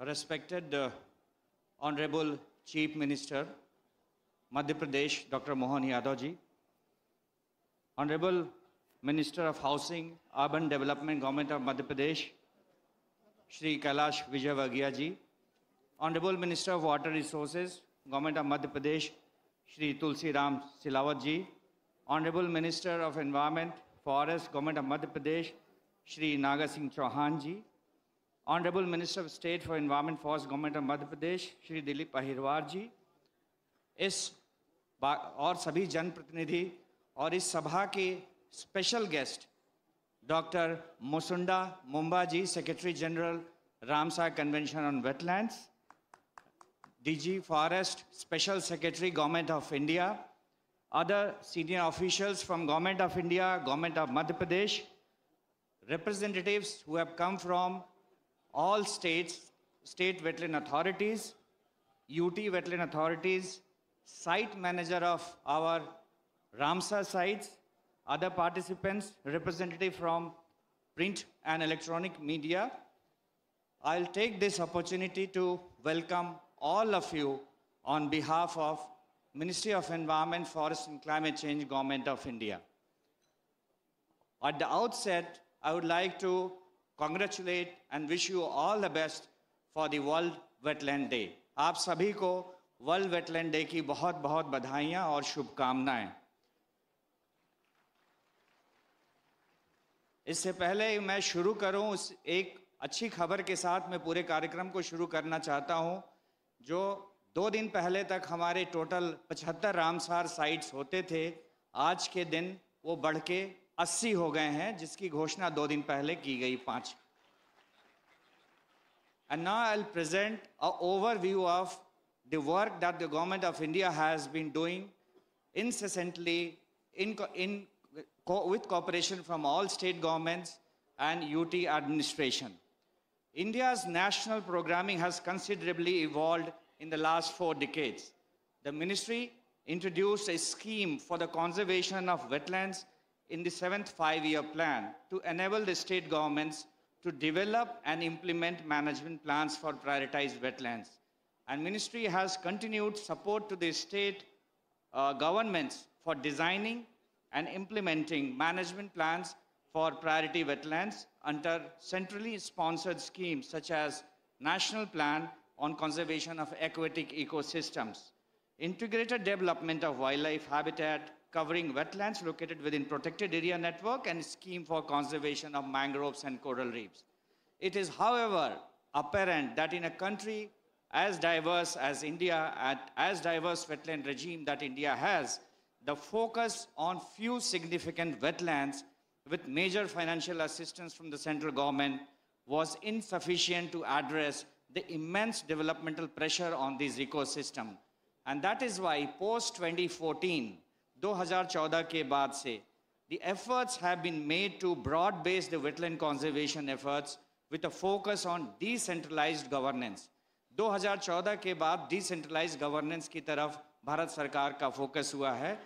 respected Honorable Chief Minister, Madhya Pradesh, Dr. Mohan Yadav ji, Honorable Minister of Housing, Urban Development, Government of Madhya Pradesh, Shri Kailash Vijayvargiya ji, Honorable Minister of Water Resources, Government of Madhya Pradesh, Shri Tulsi Ram Silawat ji, Honorable Minister of Environment, Forest, Government of Madhya Pradesh, Shri Naga Singh Chauhan ji, Honorable Minister of State for Environment, Forest, Government of Madhya Pradesh, Shri Dilip Ahirwar जी, इस और सभी जनप्रतिनिधि और इस सभा के special guest doctor Musonda Mumba ji, secretary general Ramsar convention on wetlands, DG forest, special secretary government of India, other senior officials from Government of India, Government of Madhya Pradesh, representatives who have come from all states, state wetland authorities, UT wetland authorities, site manager of our Ramsar sites, other participants, representative from print and electronic media. I'll take this opportunity to welcome all of you on behalf of Ministry of Environment, Forest and Climate Change, Government of India. At the outset, I would like to congratulate and wish you all the best for the World Wetland Day. आप सभी को World Wetland Day की बहुत बहुत बधाइयाँ और शुभकामनाएं। इससे पहले मैं शुरू करूं, एक अच्छी खबर के साथ मैं पूरे कार्यक्रम को शुरू करना चाहता हूं। जो 2 दिन पहले तक हमारे टोटल 75 रामसार साइट्स होते थे, आज के दिन वो बढ़ के 80 हो गए हैं, जिसकी घोषणा 2 दिन पहले की गई, 5। And now I'll present an overview of the work that the Government of India has been doing incessantly with cooperation from all state governments and UT administration. India's national programming has considerably evolved in the last 4 decades. The ministry introduced a scheme for the conservation of wetlands in the 7th 5-year plan to enable the state governments to develop and implement management plans for prioritized wetlands. And ministry has continued support to the state governments for designing and implementing management plans for priority wetlands under centrally sponsored schemes such as National Plan on Conservation of Aquatic Ecosystems, Integrated Development of Wildlife Habitat covering wetlands located within Protected Area Network, and Scheme for Conservation of Mangroves and Coral Reefs. It is, however, apparent that in a country as diverse as India, and as diverse wetland regime that India has, the focus on few significant wetlands with major financial assistance from the central government was insufficient to address the immense developmental pressure on this ecosystem. And that is why post-2014, 2014 के बाद से, the efforts have been made to broad-base the wetland conservation efforts with a focus on decentralized governance. 2014 के बाद decentralized governance की तरफ भारत सरकार का focus हुआ है.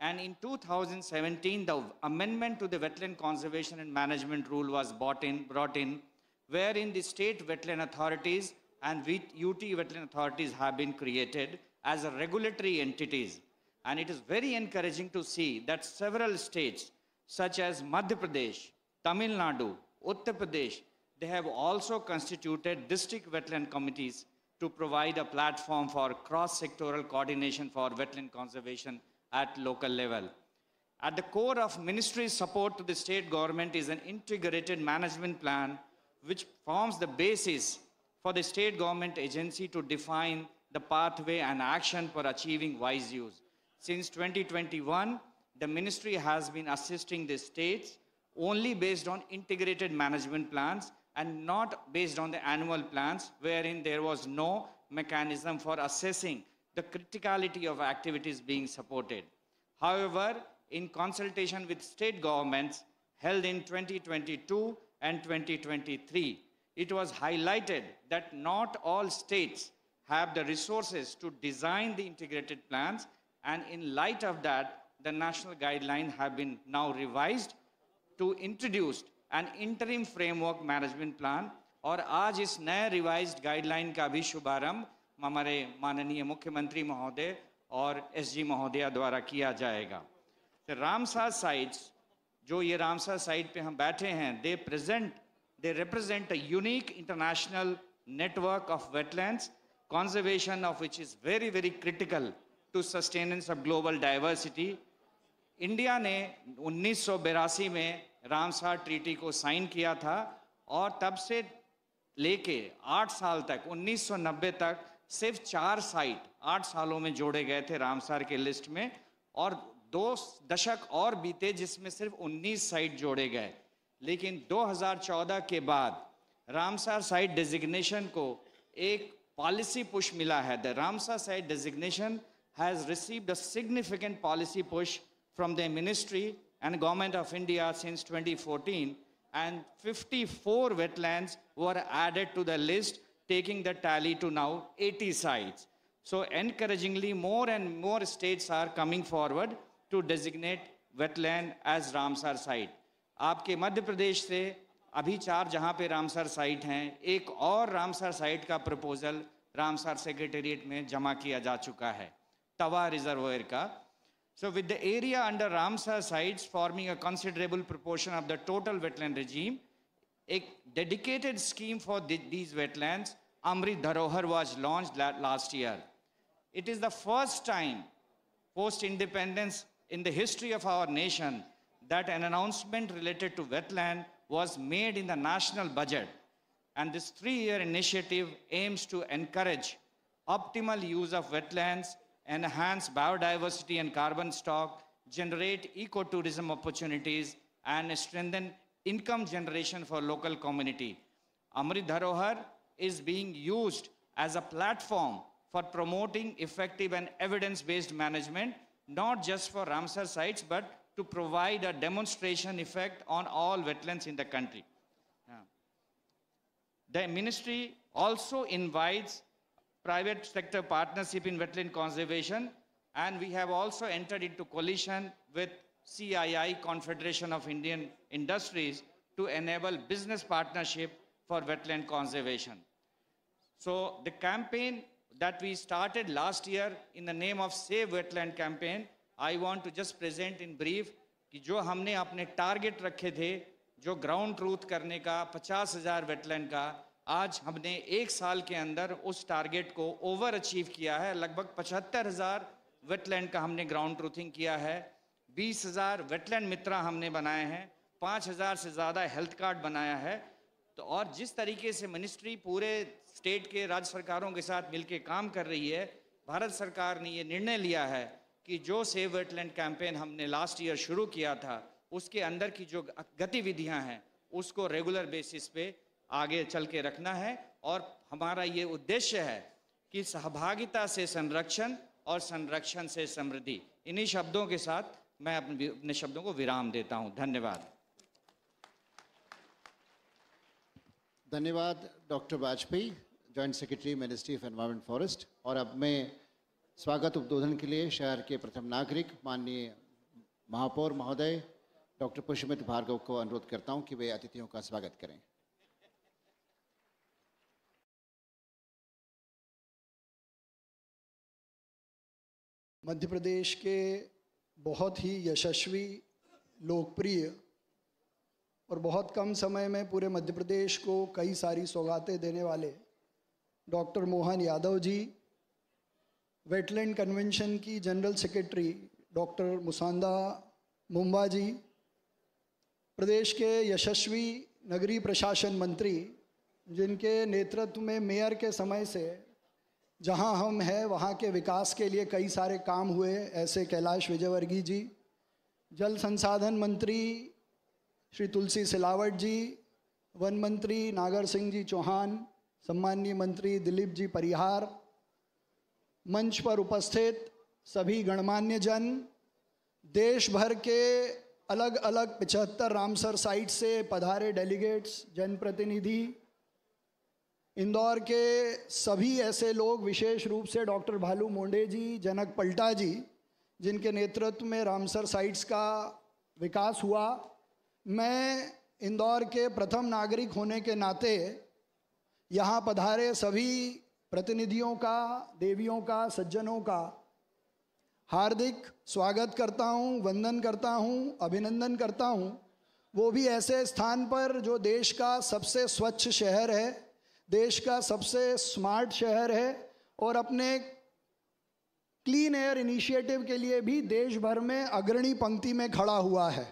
And in 2017, the amendment to the Wetland Conservation and Management Rule was brought in, wherein the state wetland authorities and UT wetland authorities have been created as regulatory entities. And it is very encouraging to see that several states, such as Madhya Pradesh, Tamil Nadu, Uttar Pradesh, they have also constituted district wetland committees to provide a platform for cross-sectoral coordination for wetland conservation at local level. At the core of ministry's support to the state government is an integrated management plan which forms the basis for the state government agency to define the pathway and action for achieving wise use. Since 2021, the ministry has been assisting the states only based on integrated management plans and not based on the annual plans, wherein there was no mechanism for assessing the criticality of activities being supported. However, in consultation with state governments held in 2022 and 2023, it was highlighted that not all states have the resources to design the integrated plans, and in light of that, the national guidelines have been now revised to introduce an interim framework management plan और आज इस नए revised guideline का भी शुभारंभ हमारे माननीय मुख्यमंत्री महोदय और एसजी महोदया द्वारा किया जाएगा। तो रामसर साइट्स, जो ये रामसर साइट पे हम बैठे हैं, they represent a unique international network of wetlands, conservation of which is very, very critical to sustenance of global diversity. India ने 1982 में रामसर ट्रीटी को साइन किया था और तब से लेके 8 साल तक 1990 तक सिर्फ 4 साइट 8 सालों में जोड़े गए थे रामसर के लिस्ट में, और 2 दशक और बीते जिसमें सिर्फ 19 साइट जोड़े गए। लेकिन 2014 के बाद रामसर साइट डेजिग्नेशन को एक पॉलिसी पुश मिला है। The Ramsar site designation has received a significant policy push from the Ministry and Government of India since 2014, and 54 wetlands were added to the list, taking the tally to now 80 sites. So encouragingly, more and more states are coming forward to designate wetland as Ramsar site. आपके मध्य प्रदेश से अभी 4 जहाँ पे Ramsar site हैं, एक और Ramsar site का proposal Ramsar secretariat में जमा किया जा चुका है, तवा रिजर्वायर का। So with the area under Ramsar sites forming a considerable proportion of the total wetland regime, a dedicated scheme for these wetlands, Amrit Dharohar, was launched last year. It is the first time post-independence in the history of our nation that an announcement related to wetland was made in the national budget. And this 3-year initiative aims to encourage optimal use of wetlands, enhance biodiversity and carbon stock, generate ecotourism opportunities, and strengthen income generation for local community. Amrit Dharohar is being used as a platform for promoting effective and evidence-based management, not just for Ramsar sites, but to provide a demonstration effect on all wetlands in the country. The ministry also invites private sector partnership in wetland conservation, and we have also entered into coalition with CII, Confederation of Indian Industries, to enable business partnership for wetland conservation. So the campaign that we started last year in the name of Save Wetland campaign, I want to just present in brief कि जो हमने अपने target रखे थे, जो ground truth करने का 50,000 wetland का, आज हमने 1 साल के अंदर उस टारगेट को ओवर अचीव किया है। लगभग 75,000 वेटलैंड का हमने ग्राउंड ट्रूथिंग किया है, 20,000 वेटलैंड मित्र हमने बनाए हैं, 5,000 से ज़्यादा हेल्थ कार्ड बनाया है। तो और जिस तरीके से मिनिस्ट्री पूरे स्टेट के राज्य सरकारों के साथ मिलकर काम कर रही है, भारत सरकार ने ये निर्णय लिया है कि जो सेव वेटलैंड कैंपेन हमने लास्ट ईयर शुरू किया था, उसके अंदर की जो गतिविधियां हैं उसको रेगुलर बेसिस पे आगे चल के रखना है। और हमारा ये उद्देश्य है कि सहभागिता से संरक्षण और संरक्षण से समृद्धि। इन्हीं शब्दों के साथ मैं अपने शब्दों को विराम देता हूं। धन्यवाद। धन्यवाद doctor Vajpayee, joint secretary ministry of environment forest. और अब मैं स्वागत उद्बोधन के लिए शहर के प्रथम नागरिक माननीय महापौर महोदय डॉक्टर पुष्पमित्र भार्गव को अनुरोध करता हूं कि वे अतिथियों का स्वागत करें। मध्य प्रदेश के बहुत ही यशस्वी, लोकप्रिय और बहुत कम समय में पूरे मध्य प्रदेश को कई सारी सौगातें देने वाले doctor Mohan Yadav ji, wetland convention की जनरल सेक्रेटरी डॉक्टर मुसांदा मुंबा जी, प्रदेश के यशस्वी नगरीय प्रशासन मंत्री जिनके नेतृत्व में मेयर के समय से जहां हम हैं वहां के विकास के लिए कई सारे काम हुए, ऐसे कैलाश विजयवर्गीय जी, जल संसाधन मंत्री श्री तुलसी सिलावट जी, वन मंत्री नागर सिंह जी चौहान, सम्माननीय मंत्री दिलीप जी परिहार, मंच पर उपस्थित सभी गणमान्य जन, देश भर के अलग अलग 75 रामसर साइट से पधारे डेलीगेट्स, जनप्रतिनिधि, इंदौर के सभी ऐसे लोग, विशेष रूप से डॉक्टर भालू मोंडे जी, जनक पलटा जी, जिनके नेतृत्व में रामसर साइट्स का विकास हुआ। मैं इंदौर के प्रथम नागरिक होने के नाते यहाँ पधारे सभी प्रतिनिधियों का, देवियों का, सज्जनों का हार्दिक स्वागत करता हूँ, वंदन करता हूँ, अभिनंदन करता हूँ। वो भी ऐसे स्थान पर जो देश का सबसे स्वच्छ शहर है, देश का सबसे स्मार्ट शहर है और अपने क्लीन एयर इनिशिएटिव के लिए भी देश भर में अग्रणी पंक्ति में खड़ा हुआ है।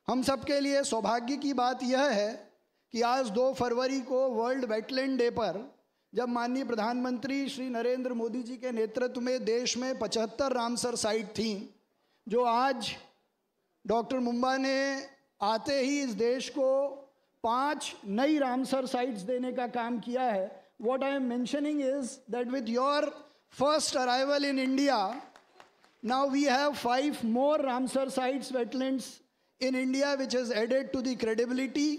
हम सबके लिए सौभाग्य की बात यह है कि आज 2 फरवरी को वर्ल्ड वेटलैंड डे पर जब माननीय प्रधानमंत्री श्री नरेंद्र मोदी जी के नेतृत्व में देश में 75 रामसर साइट थी, जो आज डॉक्टर मुंबा ने आते ही इस देश को 5 नई रामसर साइट्स देने का काम किया है। What I am mentioning is that with your first arrival in India, now we have 5 more Ramsar sites wetlands in India which is added to the credibility.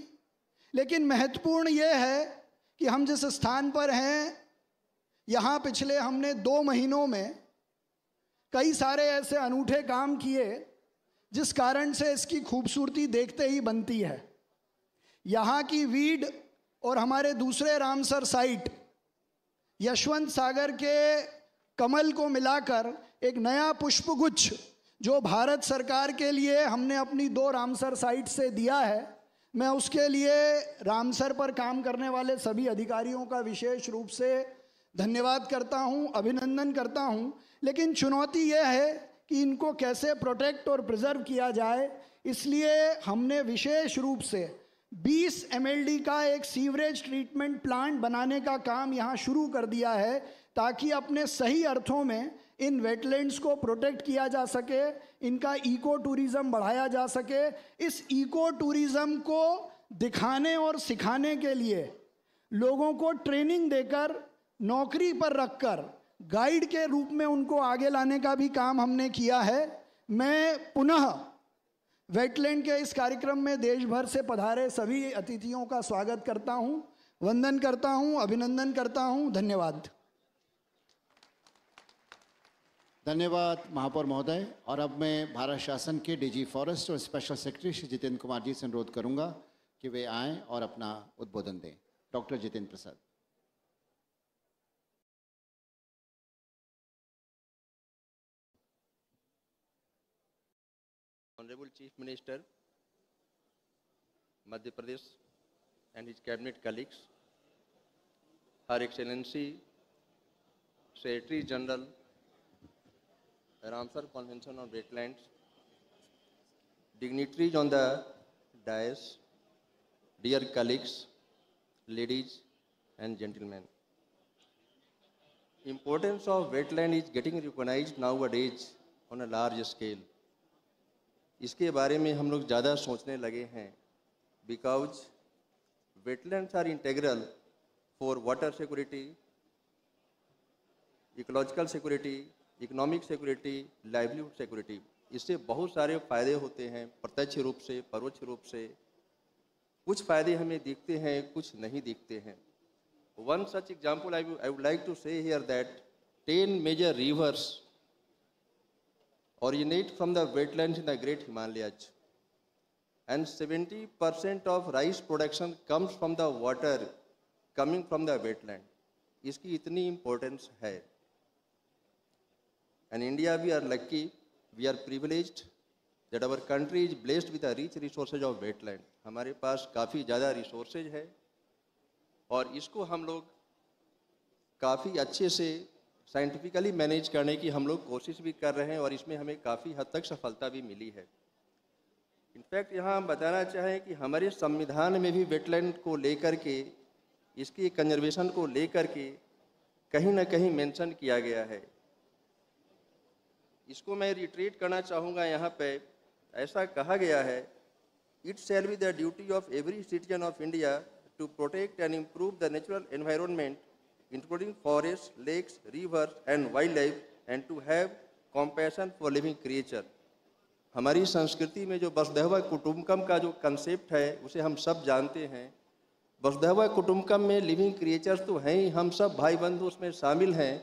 लेकिन महत्वपूर्ण यह है कि हम जिस स्थान पर हैं, यहाँ पिछले हमने 2 महीनों में कई सारे ऐसे अनूठे काम किए जिस कारण से इसकी खूबसूरती देखते ही बनती है। यहाँ की वीड और हमारे दूसरे रामसर साइट यशवंत सागर के कमल को मिलाकर एक नया पुष्पगुच्छ जो भारत सरकार के लिए हमने अपनी 2 रामसर साइट से दिया है, मैं उसके लिए रामसर पर काम करने वाले सभी अधिकारियों का विशेष रूप से धन्यवाद करता हूं, अभिनंदन करता हूं। लेकिन चुनौती यह है कि इनको कैसे प्रोटेक्ट और प्रिजर्व किया जाए, इसलिए हमने विशेष रूप से 20 MLD का एक सीवरेज ट्रीटमेंट प्लांट बनाने का काम यहाँ शुरू कर दिया है, ताकि अपने सही अर्थों में इन वेटलैंड्स को प्रोटेक्ट किया जा सके, इनका इको टूरिज़्म बढ़ाया जा सके। इस इको टूरिज़्म को दिखाने और सिखाने के लिए लोगों को ट्रेनिंग देकर, नौकरी पर रखकर गाइड के रूप में उनको आगे लाने का भी काम हमने किया है। मैं पुनः वेटलैंड के इस कार्यक्रम में देश भर से पधारे सभी अतिथियों का स्वागत करता हूं, वंदन करता हूं, अभिनंदन करता हूं। धन्यवाद। धन्यवाद महापौर महोदय। और अब मैं भारत शासन के डीजी फॉरेस्ट और स्पेशल सेक्रेटरी श्री जितेंद्र कुमार जी से अनुरोध करूंगा कि वे आएं और अपना उद्बोधन दें। Doctor Jitendra Prasad. Honorable Chief Minister, Madhya Pradesh and his cabinet colleagues, Her Excellency Secretary General, Ramsar Convention on Wetlands, dignitaries on the dais, dear colleagues, ladies and gentlemen. Importance of wetland is getting recognized nowadays on a large scale. इसके बारे में हम लोग ज़्यादा सोचने लगे हैं, because wetlands are integral for water security, ecological security, economic security, livelihood security. इससे बहुत सारे फ़ायदे होते हैं, प्रत्यक्ष रूप से, परोक्ष रूप से। कुछ फ़ायदे हमें दिखते हैं, कुछ नहीं दिखते हैं। One such example I would like to say here that 10 major rivers originate from the wetlands in the Great Himalayas, and 70% of rice production comes from the water coming from the wetland. इसकी इतनी importance है। And India, we are lucky, we are privileged that our country is blessed with the rich resources of wetland. हमारे पास काफ़ी ज़्यादा resources है और इसको हम लोग काफ़ी अच्छे से साइंटिफिकली मैनेज करने की हम लोग कोशिश भी कर रहे हैं और इसमें हमें काफ़ी हद तक सफलता भी मिली है। इनफैक्ट यहाँ हम बताना चाहें कि हमारे संविधान में भी वेटलैंड को लेकर के, इसकी कंजर्वेशन को लेकर के कहीं ना कहीं मेंशन किया गया है। इसको मैं रिट्रीट करना चाहूँगा। यहाँ पे ऐसा कहा गया है, it shall be the duty of every citizen of India to protect and improve the natural environment including forests, lakes, rivers and wildlife, and to have compassion for living creature. हमारी संस्कृति में जो वसुधैव कुटुम्बकम का जो कंसेप्ट है उसे हम सब जानते हैं। वसुधैव कुटुम्बकम में लिविंग क्रिएचर्स तो हैं ही, हम सब भाई बंधु उसमें शामिल हैं।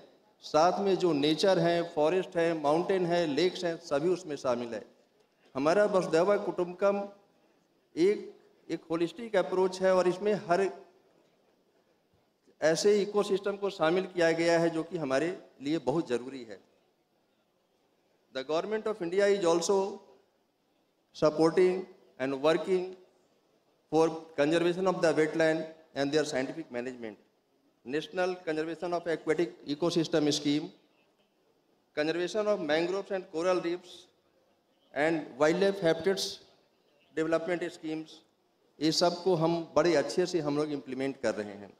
साथ में जो नेचर है, फॉरेस्ट है, माउंटेन है, लेक्स हैं, सभी उसमें शामिल है। हमारा वसुधैव कुटुम्बकम एक होलिस्टिक अप्रोच है और इसमें हर ऐसे इकोसिस्टम को शामिल किया गया है जो कि हमारे लिए बहुत ज़रूरी है। The government of India is also supporting and working for conservation of the wetland and their scientific management. National conservation of aquatic ecosystem scheme, conservation of mangroves and coral reefs and wild life habitats development schemes, ये सब को हम बड़े अच्छे से हम लोग implement कर रहे हैं।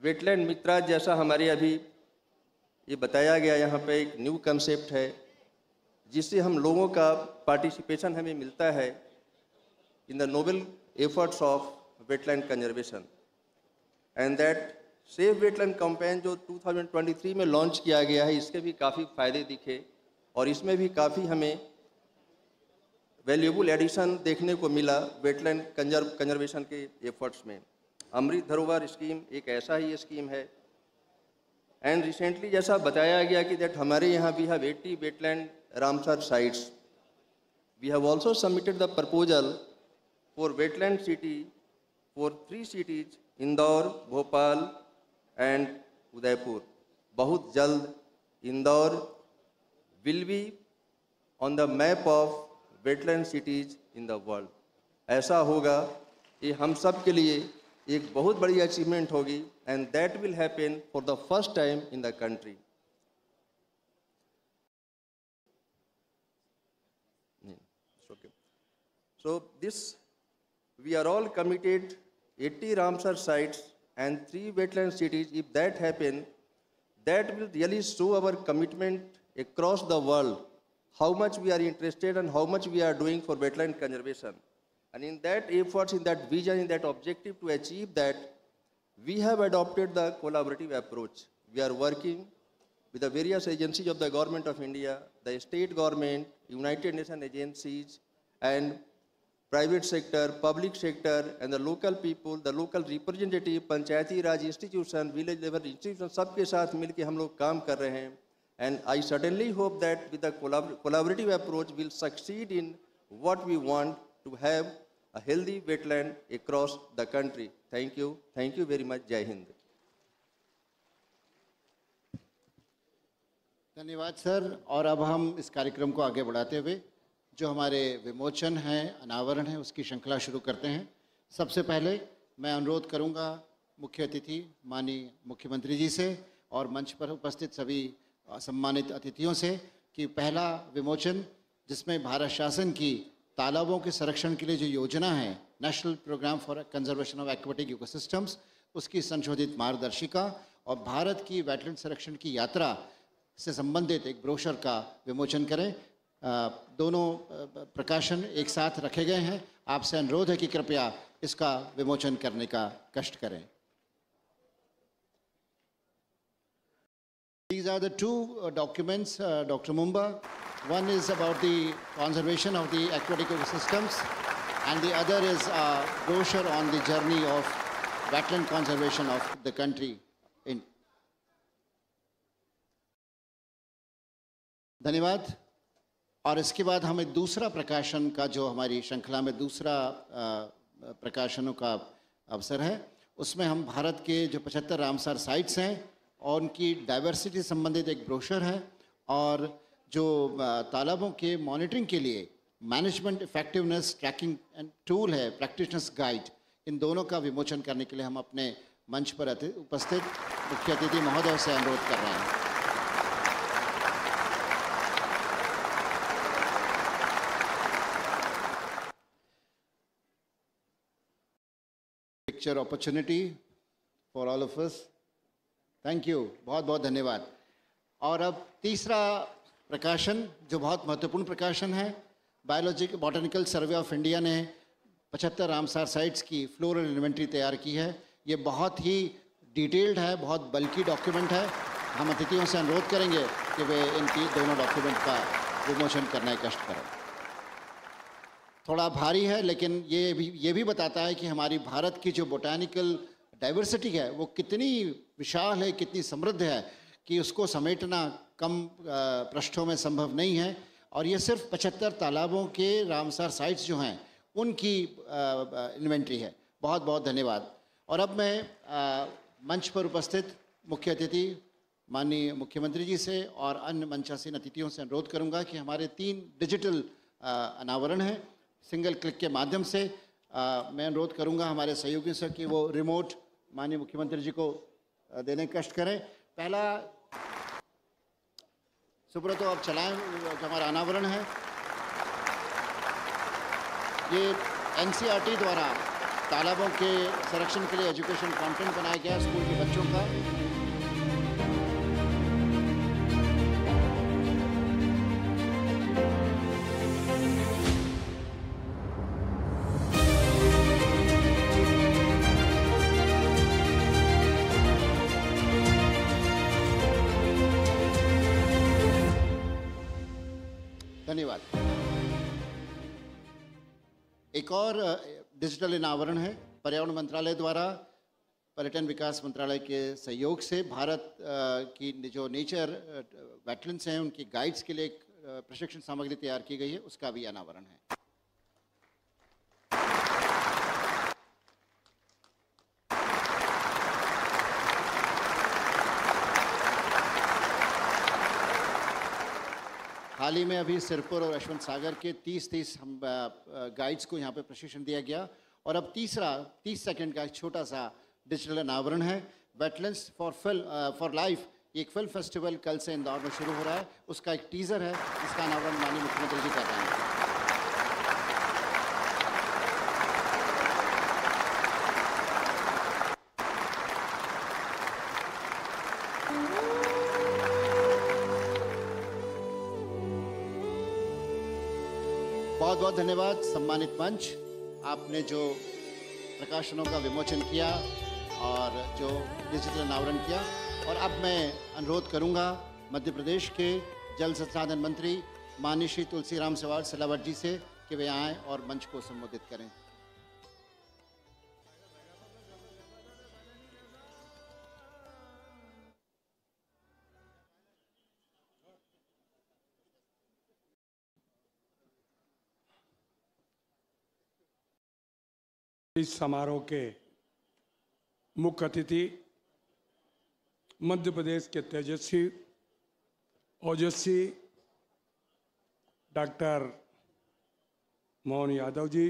वेटलैंड मित्रा जैसा हमारे अभी ये बताया गया, यहाँ पे एक न्यू कंसेप्ट है जिससे हम लोगों का पार्टिसिपेशन हमें मिलता है in the noble efforts of wetland conservation and that safe wetland campaign जो 2023 में लॉन्च किया गया है, इसके भी काफ़ी फ़ायदे दिखे और इसमें भी काफ़ी हमें वैल्यूएबल एडिशन देखने को मिला वेटलैंड कंजर्वेशन के एफर्ट्स में। अमृत धरोहर स्कीम एक ऐसा ही स्कीम है एंड रिसेंटली जैसा बताया गया कि दैट हमारे यहाँ we have 80 wetland Ramsar sites. We have also submitted the proposal for wetland city for 3 cities Indore, Bhopal and Udaipur. बहुत जल्द Indore will be on the map of wetland cities in the world. ऐसा होगा, ये हम सब के लिए एक बहुत बड़ी अचीवमेंट होगी and that will happen for the first time in the country. So this, we are all committed 80 Ramsar sites and 3 wetland cities. If that happen, that will really show our commitment across the world, how much we are interested and how much we are doing for wetland conservation. And in that efforts, in that vision, in that objective to achieve that, we have adopted the collaborative approach. We are working with the various agencies of the Government of India, the state government, United Nations agencies, and private sector, public sector, and the local people, the local representative, Panchayati Raj institution, village level institution, सबके साथ मिलके हम लोग काम कर रहे हैं. And I certainly hope that with the collaborative approach, we'll succeed in what we want to have a healthy wetland across the country. Thank you. Thank you very much. Jai Hind. धन्यवाद sir. और अब हम इस कार्यक्रम को आगे बढ़ाते हुए जो हमारे विमोचन है, अनावरण है, उसकी श्रृंखला शुरू करते हैं। सबसे पहले मैं अनुरोध करूंगा मुख्य अतिथि माननीय मुख्यमंत्री जी से और मंच पर उपस्थित सभी सम्मानित अतिथियों से कि पहला विमोचन जिसमें भारत शासन की तालाबों के संरक्षण के लिए जो योजना है, national programme for conservation of aquatic ecosystems, उसकी संशोधित मार्गदर्शिका और भारत की वेटलैंड संरक्षण की यात्रा से संबंधित एक ब्रोशर का विमोचन करें। दोनों प्रकाशन एक साथ रखे गए हैं। आपसे अनुरोध है कि कृपया इसका विमोचन करने का कष्ट करें। These are the two documents, Dr. Mumba. One is about the conservation of the aquatic ecosystems, and the other is a brochure on the journey of wetland conservation of the country. धन्यवाद। और इसके बाद हमें दूसरा प्रकाशन का जो हमारी श्रृंखला में दूसरा प्रकाशनों का अवसर है, उसमें हम भारत के जो 75 रामसर साइट्स हैं और उनकी डाइवर्सिटी संबंधित एक ब्रोशर है और जो तालाबों के मॉनिटरिंग के लिए management effectiveness tracking and tool है, प्रैक्टिशनर्स गाइड, इन दोनों का विमोचन करने के लिए हम अपने मंच पर उपस्थित मुख्य अतिथि महोदय से अनुरोध कर रहे हैं। Picture opportunity for all of us. Thank you. बहुत बहुत धन्यवाद। और अब तीसरा प्रकाशन जो बहुत महत्वपूर्ण प्रकाशन है, biological botanical survey of India ने 75 रामसर साइट्स की फ्लोरल इन्वेंट्री तैयार की है। ये बहुत ही डिटेल्ड है, बहुत बल्की डॉक्यूमेंट है। हम अतिथियों से अनुरोध करेंगे कि वे इनकी दोनों डॉक्यूमेंट का विमोचन करना कष्ट करें। थोड़ा भारी है लेकिन ये भी बताता है कि हमारी भारत की जो बोटानिकल डाइवर्सिटी है वो कितनी विशाल है, कितनी समृद्ध है कि उसको समेटना कम पृष्ठों में संभव नहीं है। और ये सिर्फ 75 तालाबों के रामसर साइट्स जो हैं उनकी इन्वेंट्री है। बहुत बहुत धन्यवाद। और अब मैं मंच पर उपस्थित मुख्य अतिथि माननीय मुख्यमंत्री जी से और अन्य मंचासीन अतिथियों से अनुरोध करूंगा कि हमारे 3 डिजिटल अनावरण हैं सिंगल क्लिक के माध्यम से। मैं अनुरोध करूंगा हमारे सहयोगियों से कि वो रिमोट माननीय मुख्यमंत्री जी को देने का कष्ट करें। पहला सुब्रतो आप चलाएं जो हमारा अनावरण है। ये एनसीईआरटी द्वारा तालाबों के संरक्षण के लिए एजुकेशन कंटेंट बनाया गया स्कूल के बच्चों का। धन्यवाद। एक और डिजिटल अनावरण है पर्यावरण मंत्रालय द्वारा पर्यटन विकास मंत्रालय के सहयोग से भारत की जो नेचर वेटलैंड्स हैं उनकी गाइड्स के लिए एक प्रशिक्षण सामग्री तैयार की गई है, उसका भी अनावरण है। हाल ही में अभी सिरपुर और यशवंत सागर के 30 हम गाइड्स को यहाँ पे प्रशिक्षण दिया गया। और अब तीसरा 30 सेकंड का एक छोटा सा डिजिटल अनावरण है वेटलैंड्स फॉर लाइफ। एक फिल्म फेस्टिवल कल से इंदौर में शुरू हो रहा है, उसका एक टीज़र है, इसका अनावरण माननीय मुख्यमंत्री जी कर रहे हैं। बहुत बहुत धन्यवाद सम्मानित मंच, आपने जो प्रकाशनों का विमोचन किया और जो डिजिटल अनावरण किया। और अब मैं अनुरोध करूंगा मध्य प्रदेश के जल संसाधन मंत्री माननीय श्री तुलसीराम सिलावट जी से कि वे आएँ और मंच को संबोधित करें। इस समारोह के मुख्य अतिथि मध्य प्रदेश के तेजस्वी ओजस्वी डॉक्टर मोहन यादव जी,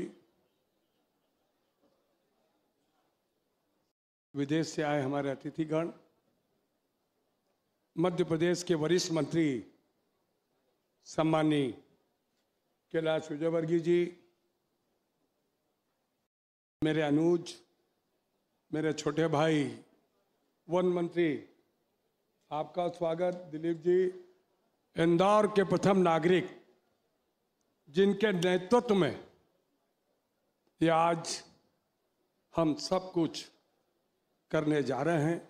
विदेश से आए हमारे अतिथिगण, मध्य प्रदेश के वरिष्ठ मंत्री सम्माननीय कैलाश विजयवर्गीय जी, मेरे अनुज, मेरे छोटे भाई वन मंत्री, आपका स्वागत। दिलीप जी, इंदौर के प्रथम नागरिक जिनके नेतृत्व में ये आज हम सब कुछ करने जा रहे हैं,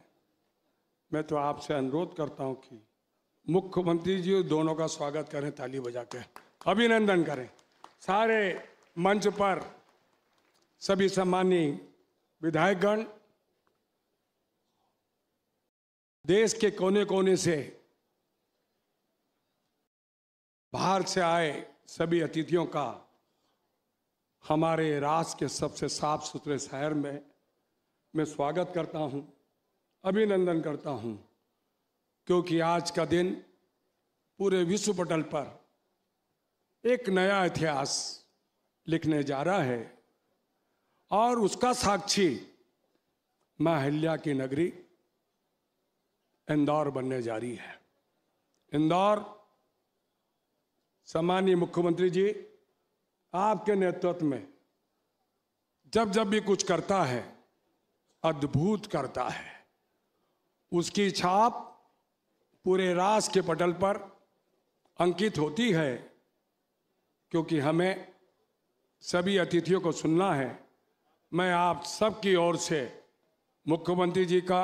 मैं तो आपसे अनुरोध करता हूं कि मुख्यमंत्री जी दोनों का स्वागत करें, ताली बजा के अभिनंदन करें। सारे मंच पर सभी सम्मानीय विधायकगण, देश के कोने कोने से बाहर से आए सभी अतिथियों का हमारे राष्ट्र के सबसे साफ सुथरे शहर में मैं स्वागत करता हूं, अभिनंदन करता हूं, क्योंकि आज का दिन पूरे विश्व पटल पर एक नया इतिहास लिखने जा रहा है और उसका साक्षी मां अहिल्या की नगरी इंदौर बनने जा रही है। इंदौर, सम्मानीय मुख्यमंत्री जी, आपके नेतृत्व में जब जब भी कुछ करता है अद्भुत करता है। उसकी छाप पूरे राष्ट्र के पटल पर अंकित होती है, क्योंकि हमें सभी अतिथियों को सुनना है। मैं आप सबकी ओर से मुख्यमंत्री जी का,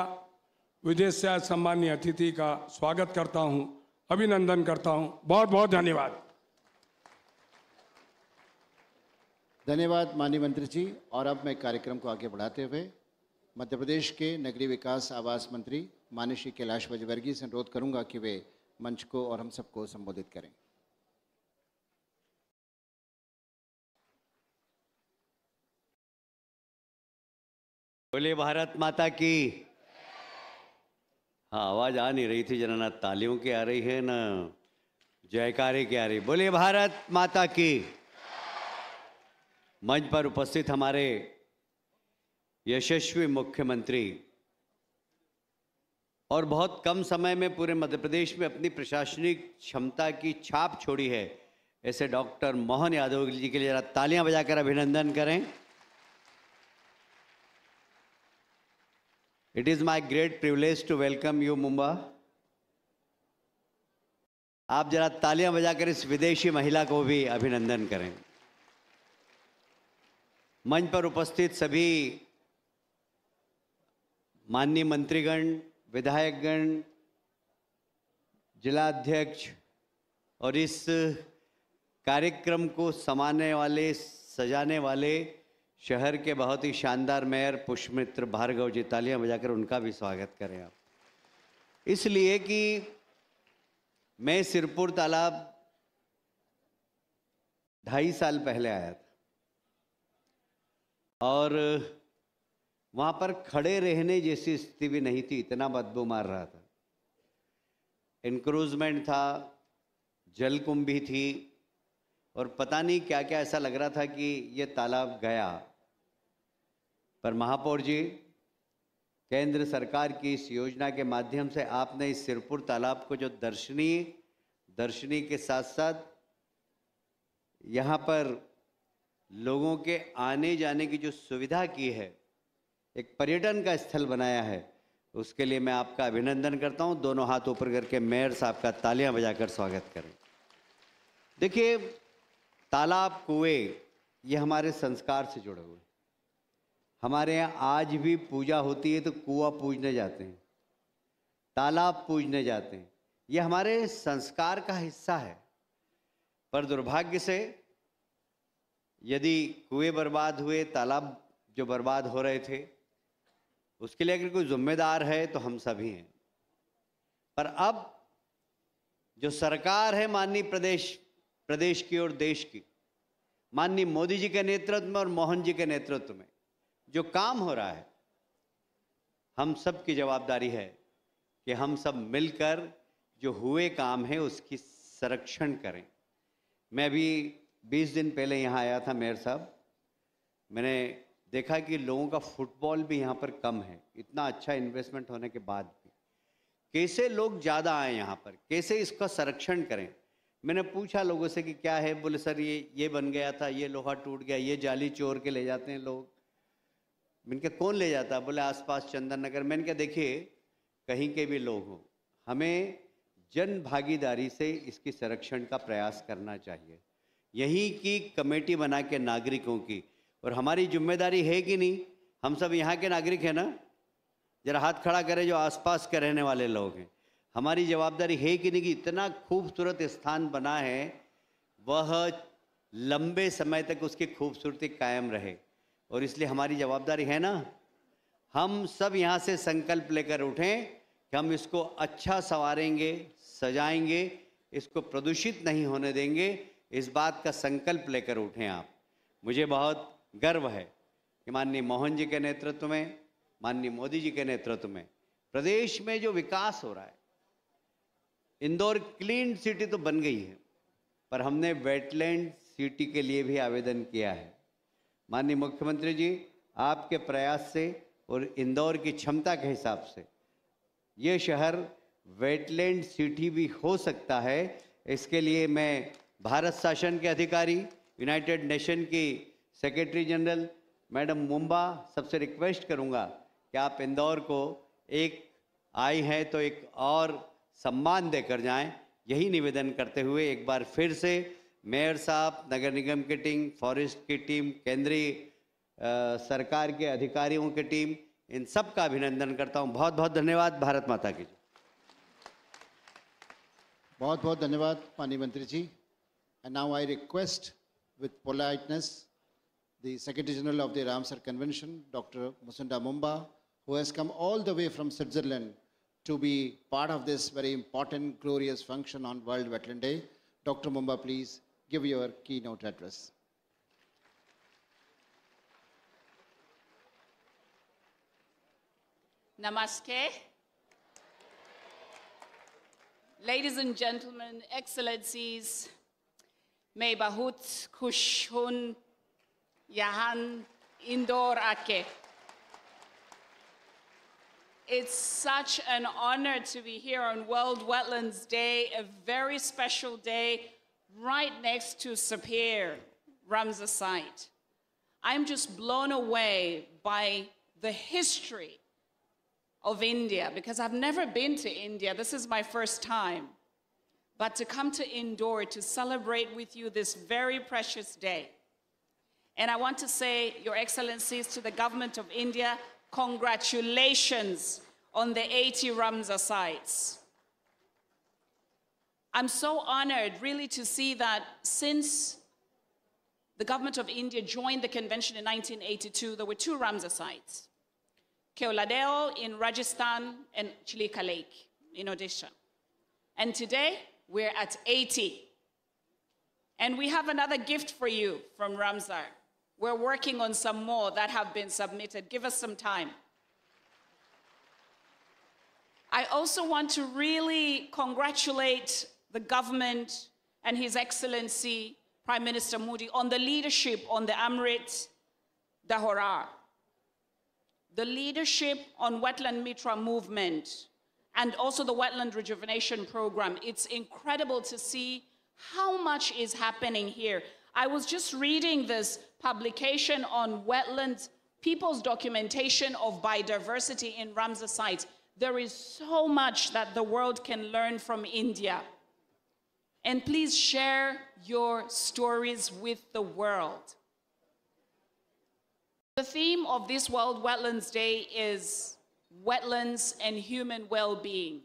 विदेश से आए सम्मानीय अतिथि का स्वागत करता हूं, अभिनंदन करता हूं। बहुत बहुत धन्यवाद। धन्यवाद माननीय मंत्री जी। और अब मैं कार्यक्रम को आगे बढ़ाते हुए मध्य प्रदेश के नगरीय विकास आवास मंत्री माननीय श्री कैलाश विजयवर्गीय से अनुरोध करूंगा कि वे मंच को और हम सबको संबोधित करें। बोले भारत माता की। हाँ, आवाज आ नहीं रही थी जरा, ना तालियों की आ रही है ना जयकारे की आ रही। बोले भारत माता की। मंच पर उपस्थित हमारे यशस्वी मुख्यमंत्री और बहुत कम समय में पूरे मध्य प्रदेश में अपनी प्रशासनिक क्षमता की छाप छोड़ी है, ऐसे डॉक्टर मोहन यादव जी के लिए जरा तालियां बजाकर अभिनंदन करें। It is my great privilege to welcome you मुंबा। आप जरा तालियां बजाकर इस विदेशी महिला को भी अभिनंदन करें। मंच पर उपस्थित सभी माननीय मंत्रीगण, विधायकगण, जिलाध्यक्ष और इस कार्यक्रम को समाने वाले, सजाने वाले शहर के बहुत ही शानदार मेयर पुष्पमित्र भार्गव जी, तालियां बजाकर उनका भी स्वागत करें आप। इसलिए कि मैं सिरपुर तालाब 2.5 साल पहले आया था और वहां पर खड़े रहने जैसी स्थिति भी नहीं थी, इतना बदबू मार रहा था। इंक्रूजमेंट था, जलकुंभी थी और पता नहीं क्या क्या, ऐसा लग रहा था कि ये तालाब गया। पर महापौर जी, केंद्र सरकार की इस योजना के माध्यम से आपने इस सिरपुर तालाब को जो दर्शनीय के साथ साथ यहाँ पर लोगों के आने जाने की जो सुविधा की है, एक पर्यटन का स्थल बनाया है, उसके लिए मैं आपका अभिनंदन करता हूँ। दोनों हाथ ऊपर करके मेयर साहब का तालियां बजाकर स्वागत करें। देखिए, तालाब, कुएं, ये हमारे संस्कार से जुड़े हुए। हमारे यहाँ आज भी पूजा होती है तो कुआं पूजने जाते हैं, तालाब पूजने जाते हैं, ये हमारे संस्कार का हिस्सा है। पर दुर्भाग्य से यदि कुएं बर्बाद हुए, तालाब जो बर्बाद हो रहे थे, उसके लिए अगर कोई जिम्मेदार है तो हम सभी हैं। पर अब जो सरकार है माननीय प्रदेश की और देश की, माननीय मोदी जी के नेतृत्व में और मोहन जी के नेतृत्व में जो काम हो रहा है, हम सब की जवाबदारी है कि हम सब मिलकर जो हुए काम है उसकी संरक्षण करें। मैं अभी 20 दिन पहले यहाँ आया था मेयर साहब, मैंने देखा कि लोगों का फुटबॉल भी यहाँ पर कम है, इतना अच्छा इन्वेस्टमेंट होने के बाद भी। कैसे लोग ज़्यादा आए यहाँ पर, कैसे इसका संरक्षण करें। मैंने पूछा लोगों से कि क्या है, बोले सर ये बन गया था, ये लोहा टूट गया, ये जाली चोर के ले जाते हैं लोग। मैंने कहा कौन ले जाता? बोले आसपास चंदन नगर। मैंने कहा देखिए, कहीं के भी लोग हों, हमें जन भागीदारी से इसकी संरक्षण का प्रयास करना चाहिए। यहीं की कमेटी बना के नागरिकों की, और हमारी जिम्मेदारी है कि नहीं, हम सब यहाँ के नागरिक हैं ना, जरा हाथ खड़ा करें जो आसपास के रहने वाले लोग हैं। हमारी जवाबदारी है कि नहीं कि इतना खूबसूरत स्थान बना है, वह लंबे समय तक उसकी खूबसूरती कायम रहे, और इसलिए हमारी जवाबदारी है ना, हम सब यहाँ से संकल्प लेकर उठें कि हम इसको अच्छा संवारेंगे, सजाएंगे, इसको प्रदूषित नहीं होने देंगे। इस बात का संकल्प लेकर उठें आप। मुझे बहुत गर्व है कि माननीय मोहन जी के नेतृत्व में, माननीय मोदी जी के नेतृत्व में प्रदेश में जो विकास हो रहा है, इंदौर क्लीन सिटी तो बन गई है, पर हमने वेटलैंड सिटी के लिए भी आवेदन किया है। माननीय मुख्यमंत्री जी, आपके प्रयास से और इंदौर की क्षमता के हिसाब से ये शहर वेटलैंड सिटी भी हो सकता है। इसके लिए मैं भारत शासन के अधिकारी, यूनाइटेड नेशन की सेक्रेटरी जनरल मैडम मुंबा, सबसे रिक्वेस्ट करूंगा कि आप इंदौर को एक आई हैं तो एक और सम्मान देकर जाएं। यही निवेदन करते हुए एक बार फिर से मेयर साहब, नगर निगम की टीम, फॉरेस्ट की टीम, केंद्रीय सरकार के अधिकारियों की टीम, इन सब का अभिनंदन करता हूं। बहुत बहुत धन्यवाद। भारत माता की। बहुत बहुत धन्यवाद माननीय मंत्री जी। And now I request with politeness the Secretary General of the Ramsar Convention, Dr. Musunda Mumba, who has come all the way from Switzerland to be part of this very important, glorious function on World Wetland Day. Dr. Mumba, please give your keynote address. Namaste. Ladies and gentlemen, excellencies, मैं बहुत खुश हूँ यहाँ इंदौर आके. It's such an honor to be here on World Wetlands Day, a very special day right next to Sapir, Ramsar site. I'm just blown away by the history of India, because I've never been to India. This is my first time. But to come to Indore to celebrate with you this very precious day. And I want to say, Your Excellencies, to the government of India, congratulations on the 80 Ramsar sites. I'm so honored really to see that since the government of India joined the convention in 1982, there were 2 Ramsar sites. Keoladeo in Rajasthan and Chilika Lake in Odisha. And today, we're at 80. And we have another gift for you from Ramsar. We're working on some more that have been submitted. Give us some time. I also want to really congratulate the government and His Excellency, Prime Minister Modi, on the leadership on the Amrit Dahora. The leadership on Wetland Mitra movement and also the Wetland Rejuvenation Program. It's incredible to see how much is happening here. I was just reading this publication on wetlands, people's documentation of biodiversity in Ramsar sites. There is so much that the world can learn from India. And please share your stories with the world. The theme of this World Wetlands Day is wetlands and human well-being.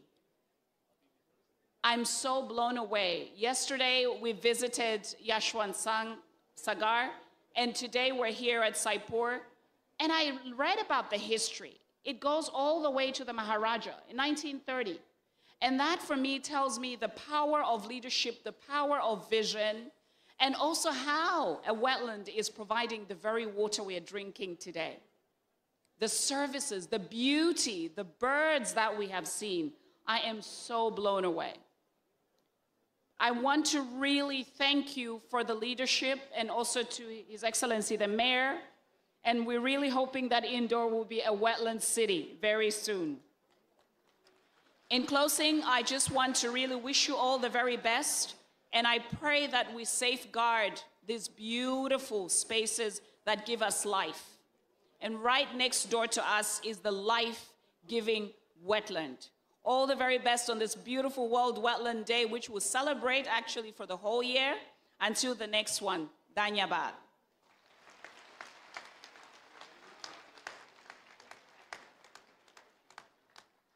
I'm so blown away. Yesterday, we visited Yashwant Sagar, and today we're here at Saipur. And I read about the history. It goes all the way to the Maharaja in 1930. And that, for me, tells me the power of leadership, the power of vision, and also how a wetland is providing the very water we are drinking today. The services, the beauty, the birds that we have seen, I am so blown away. I want to really thank you for the leadership and also to His Excellency the Mayor, and we're really hoping that Indore will be a wetland city very soon. In closing, I just want to really wish you all the very best, and I pray that we safeguard these beautiful spaces that give us life. And right next door to us is the life-giving wetland. All the very best on this beautiful World Wetland Day, which we'll celebrate actually for the whole year until the next one. Dhanyabad.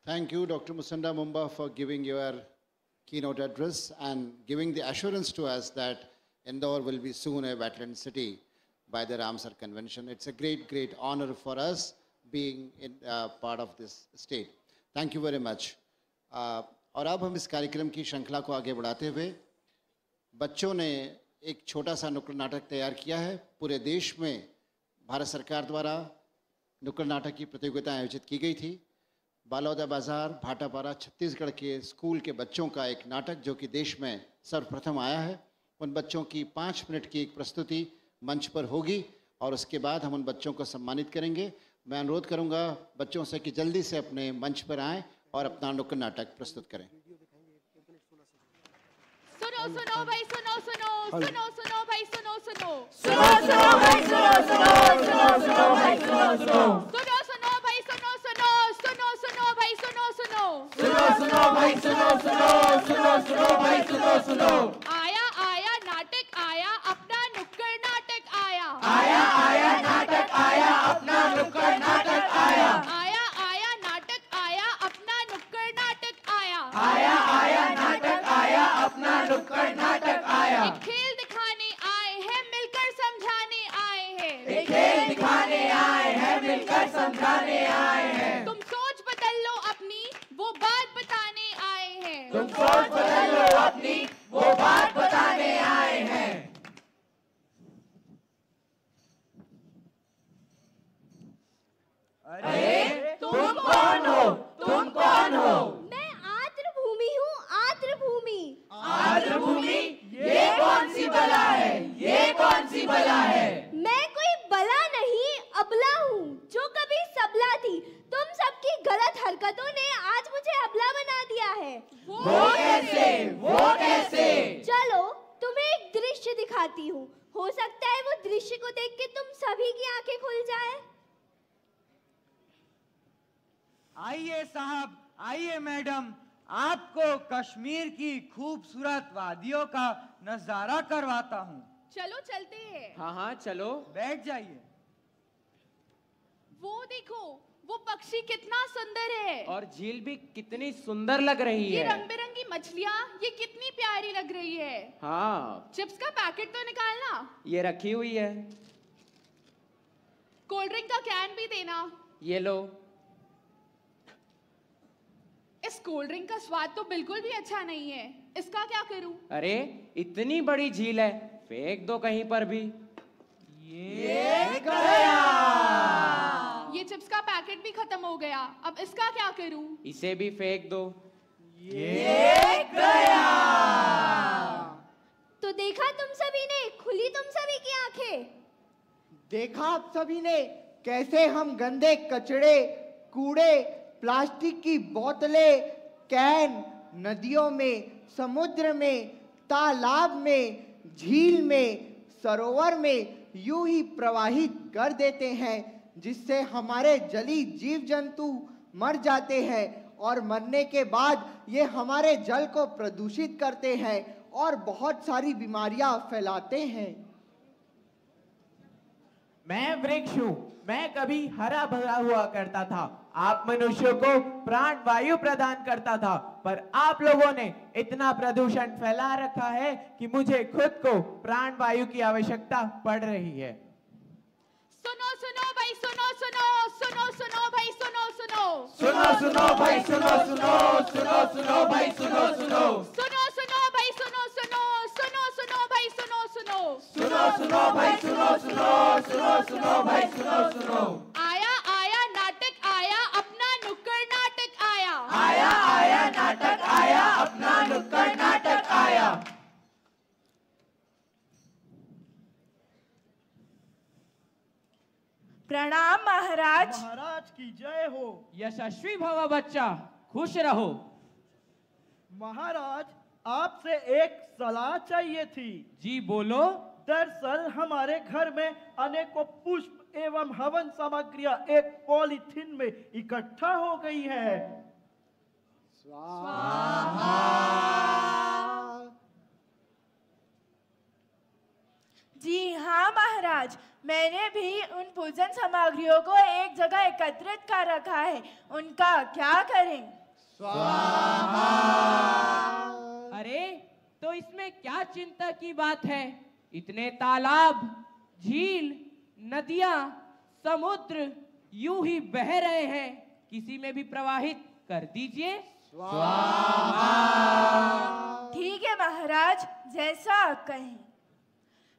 Thank you, Dr. Musanda Mumba, for giving your keynote address and giving the assurance to us that Indore will be soon a wetland city by the Ramsar Convention. It's a great, great honor for us being in part of this state. Thank you very much. और अब हम इस कार्यक्रम की श्रृंखला को आगे बढ़ाते हुए बच्चों ने एक छोटा सा नुक्कड़ नाटक तैयार किया है। पूरे देश में भारत सरकार द्वारा नुक्कड़ नाटक की प्रतियोगिता आयोजित की गई थी। बालौदा बाजार, भाटापारा, छत्तीसगढ़ के स्कूल के बच्चों का एक नाटक जो कि देश में सर्वप्रथम आया है, उन बच्चों की 5 मिनट की एक प्रस्तुति मंच पर होगी और उसके बाद हम उन बच्चों को सम्मानित करेंगे। मैं अनुरोध करूंगा बच्चों से कि जल्दी से अपने मंच पर आएं और अपना नुक्कड़ नाटक प्रस्तुत करें। सुनो सुनो भाई सुनो सुनो सुनो सुनो भाई सुनो सुनो सुनो सुनो भाई सुनो सुनो सुनो सुनो भाई सुनो सुनो सुनो सुनो भाई सुनो सुनो सुनो सुनो भाई सुनो सुनो सुनो सुनो भाई सुनो सुनो सुनो सुनो भाई सुनो सुनो आया आया नाटक आया अपना नुक्कड़ नाटक आया आया आया नाटक आया अपना नुक्कड़ नाटक आया आया आया नाटक आया अपना नुक्कड़ नाटक आया आया आया नाटक आया अपना नुक्कड़ नाटक आया एक खेल दिखाने आए हैं मिलकर समझाने आए हैं एक खेल दिखाने आए हैं मिलकर समझाने आए हैं तुम सोच बदल लो अपनी वो बात बताने आए हैं तुम सोच बदल लो अपनी वो बात बताने आए हैं अरे तुम कौन हो तुम सभी की आंखें खुल जाए। आइए साहब, आइए मैडम, आपको कश्मीर की खूबसूरत वादियों का नजारा करवाता हूँ। चलो चलते हैं। हाँ हाँ चलो, बैठ जाइए। वो देखो, वो पक्षी कितना सुंदर है। और झील भी कितनी सुंदर लग रही ये है। रंग बिरंगी मछलियाँ, ये कितनी प्यारी लग रही है। हाँ, चिप्स का पैकेट तो निकालना। ये रखी हुई है। कोल्ड ड्रिंक का कैन भी देना। ये लो। इस कोल्ड ड्रिंक का स्वाद तो बिल्कुल भी अच्छा नहीं है, इसका क्या करूं? अरे इतनी बड़ी झील है, फेंक दो कहीं पर भी। ये गया। ये चिप्स का पैकेट भी खत्म हो गया, अब इसका क्या करूं? इसे भी फेंक दो। ये गया। तो देखा तुम सभी ने, खुली तुम सभी की आंखें। देखा आप सभी ने कैसे हम गंदे कचड़े, कूड़े, प्लास्टिक की बोतलें, कैन नदियों में, समुद्र में, तालाब में, झील में, सरोवर में यूं ही प्रवाहित कर देते हैं, जिससे हमारे जली जीव जंतु मर जाते हैं और मरने के बाद ये हमारे जल को प्रदूषित करते हैं और बहुत सारी बीमारियां फैलाते हैं। मैं वृक्ष हूँ, मैं कभी हरा भरा हुआ करता था, आप मनुष्यों को प्राण वायु प्रदान करता था, पर आप लोगों ने इतना प्रदूषण फैला रखा है कि मुझे खुद को प्राण वायु की आवश्यकता पड़ रही है। सुनो सुनो भाई, सुनो सुनो, सुनो सुनो भाई, सुनो सुनो, सुनो सुनो भाई, सुनो सुनो, सुनो सुनो भाई, सुनो सुनो, सुनो सुनो भाई, सुनो सुनो, सुनो सुनो भाई, सुनो सुनो, सुनो सुनो भाई, सुनो सुनो, सुनो सुनो भाई, सुनो सुनो। आया आया नाटक आया, अपना नुक्कड़ नाटक आया। आया आया नाटक आया, अपना नुक्कड़ नाटक आया। प्रणाम महाराज। महाराज की जय हो। यशस्वी भव बच्चा, खुश रहो। महाराज आपसे एक सलाह चाहिए थी। जी बोलो। दरअसल हमारे घर में अनेकों पुष्प एवं हवन सामग्रियां एक पॉलीथीन में इकट्ठा हो गई है। स्वाहा। जी हाँ महाराज, मैंने भी उन पूजन सामग्रियों को एक जगह एकत्रित कर रखा है, उनका क्या करें? स्वाहा। अरे तो इसमें क्या चिंता की बात है? इतने तालाब, झील, नदियां, समुद्र यूं ही बह रहे हैं, किसी में भी प्रवाहित कर दीजिए। स्वाहा। ठीक है महाराज, जैसा आप कहें।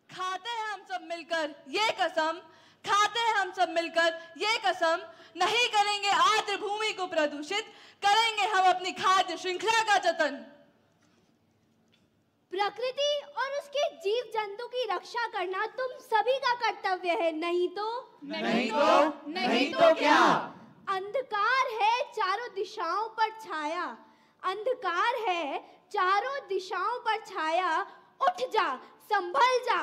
खाते हैं हम सब मिलकर ये कसम, खाते हैं हम सब मिलकर ये कसम, नहीं करेंगे आर्द्र भूमि को प्रदूषित, करेंगे हम अपनी खाद्य श्रृंखला का जतन। प्रकृति और उसके जीव जंतु की रक्षा करना तुम सभी का कर्तव्य है, नहीं तो? नहीं तो क्या? अंधकार है चारों दिशाओं पर छाया, अंधकार है चारों दिशाओं पर छाया, उठ जा, संभल जा,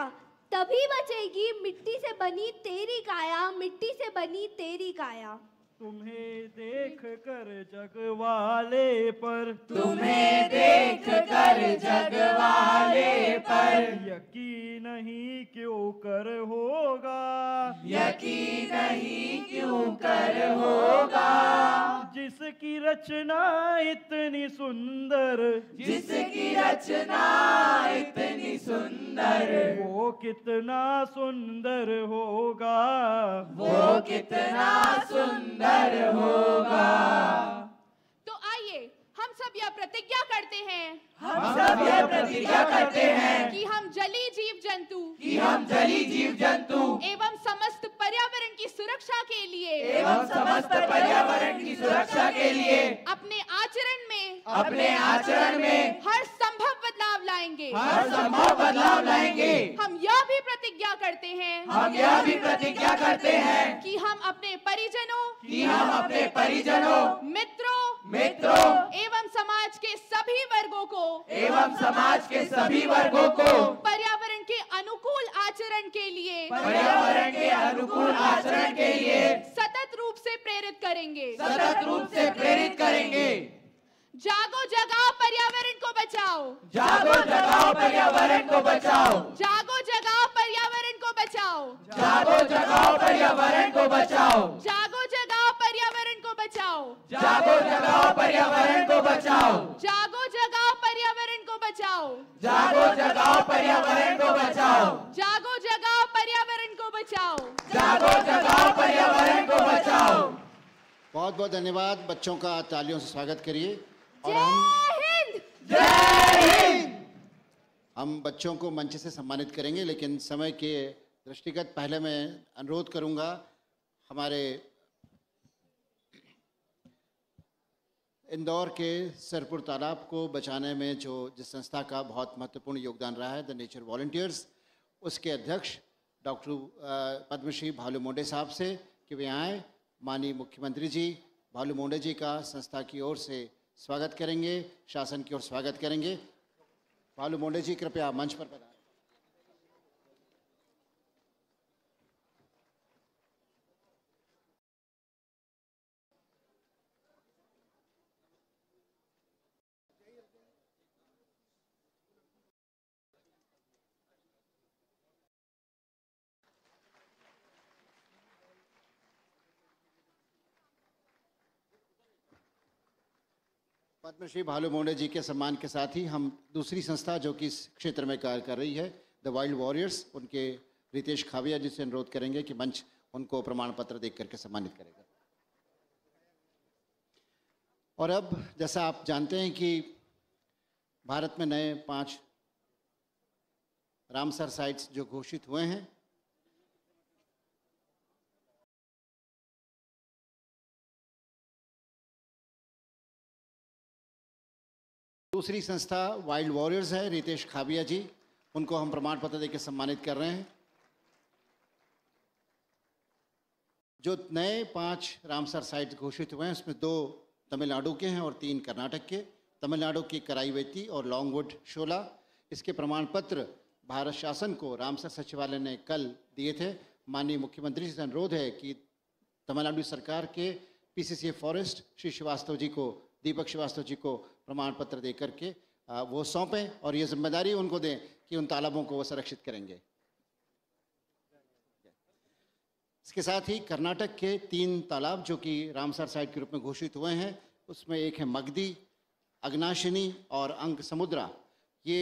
तभी बचेगी मिट्टी से बनी तेरी काया, मिट्टी से बनी तेरी काया। तुम्हें देख कर जग वाले पर, तुम्हें देख कर जग वाले पर, यकीन नहीं क्यों कर होगा, यकीन नहीं क्यों कर होगा। जिसकी रचना इतनी सुंदर, जिसकी रचना इतनी सुंदर, वो कितना सुंदर होगा, वो कितना सुंदर होगा। तो आइए हम सब यह प्रतिज्ञा करते हैं, हम सब यह प्रतिज्ञा करते हैं कि हम जलीय जीव जंतु, कि हम जलीय जीव जंतु एवं समस्त पर्यावरण की सुरक्षा के लिए, एवं समस्त पर्यावरण की सुरक्षा के लिए अपने आचरण में, अपने आचरण में हर संभव बदलाव लाएंगे, हर संभव बदलाव लाएंगे। हम यह भी प्रतिज्ञा करते हैं, हम यह भी प्रतिज्ञा करते हैं कि हम अपने परिजनों, कि हम अपने परिजनों, मित्रों एवं समाज के सभी वर्गों को, एवं समाज के सभी वर्गों को पर्यावरण के अनुकूल आचरण पर्यावरण के लिए पर्यावरण के अनुकूल आचरण के लिए सतत रूप से प्रेरित करेंगे। सतत रूप से प्रेरित करेंगे। जागो जगाओ पर्यावरण को बचाओ। जागो जगाओ पर्यावरण को बचाओ। जागो जगाओ पर्यावरण को बचाओ। जागो जगाओ पर्यावरण को बचाओ। जागो जगाओ पर्यावरण को बचाओ। जागो जगाओ पर्यावरण को बचाओ। जागो जगाओ पर्यावरण को बचाओ। जागो जगाओ पर्यावरण को बचाओ। जागो जगाओ पर्यावरण को बचाओ। जागो जगाओ पर्यावरण को बचाओ। बहुत बहुत धन्यवाद। बच्चों का तालियों से स्वागत करिए। और हम बच्चों को मंच से सम्मानित करेंगे, लेकिन समय के दृष्टिगत पहले मैं अनुरोध करूंगा हमारे इंदौर के सरपुर तालाब को बचाने में जिस संस्था का बहुत महत्वपूर्ण योगदान रहा है, द नेचर वॉलंटियर्स, उसके अध्यक्ष डॉक्टर पद्मश्री भालू मोंडे साहब से कि वे आए। माननीय मुख्यमंत्री जी भालू मोंडे जी का संस्था की ओर से स्वागत करेंगे, शासन की ओर स्वागत करेंगे। भालू मोंडे जी कृपया मंच पर पधारें। पद्मश्री भालू मोंडे जी के सम्मान के साथ ही हम दूसरी संस्था जो कि इस क्षेत्र में कार्य कर रही है, द वाइल्ड वॉरियर्स, उनके रितेश खाविया जी से अनुरोध करेंगे कि मंच उनको प्रमाण पत्र देख करके सम्मानित करेगा। और अब जैसा आप जानते हैं कि भारत में नए 5 रामसर साइट्स जो घोषित हुए हैं, दूसरी संस्था वाइल्ड वॉरियर्स है, रितेश खाविया जी, उनको हम प्रमाण पत्र देकर सम्मानित कर रहे हैं। जो नए 5 रामसर साइट घोषित हुए हैं उसमें 2 तमिलनाडु के हैं और 3 कर्नाटक के। तमिलनाडु की कराईवेती और लॉन्गवुड शोला, इसके प्रमाण पत्र भारत शासन को रामसर सचिवालय ने कल दिए थे। माननीय मुख्यमंत्री से अनुरोध है कि तमिलनाडु सरकार के पीसीसीए फॉरेस्ट श्री श्रीवास्तव जी को, दीपक श्रीवास्तव जी को प्रमाण पत्र दे करके वो सौंपें और ये जिम्मेदारी उनको दें कि उन तालाबों को वो संरक्षित करेंगे। इसके साथ ही कर्नाटक के 3 तालाब जो कि रामसर साइट के रूप में घोषित हुए हैं, उसमें एक है मगदी, अग्नाशिनी और अंक समुद्रा। ये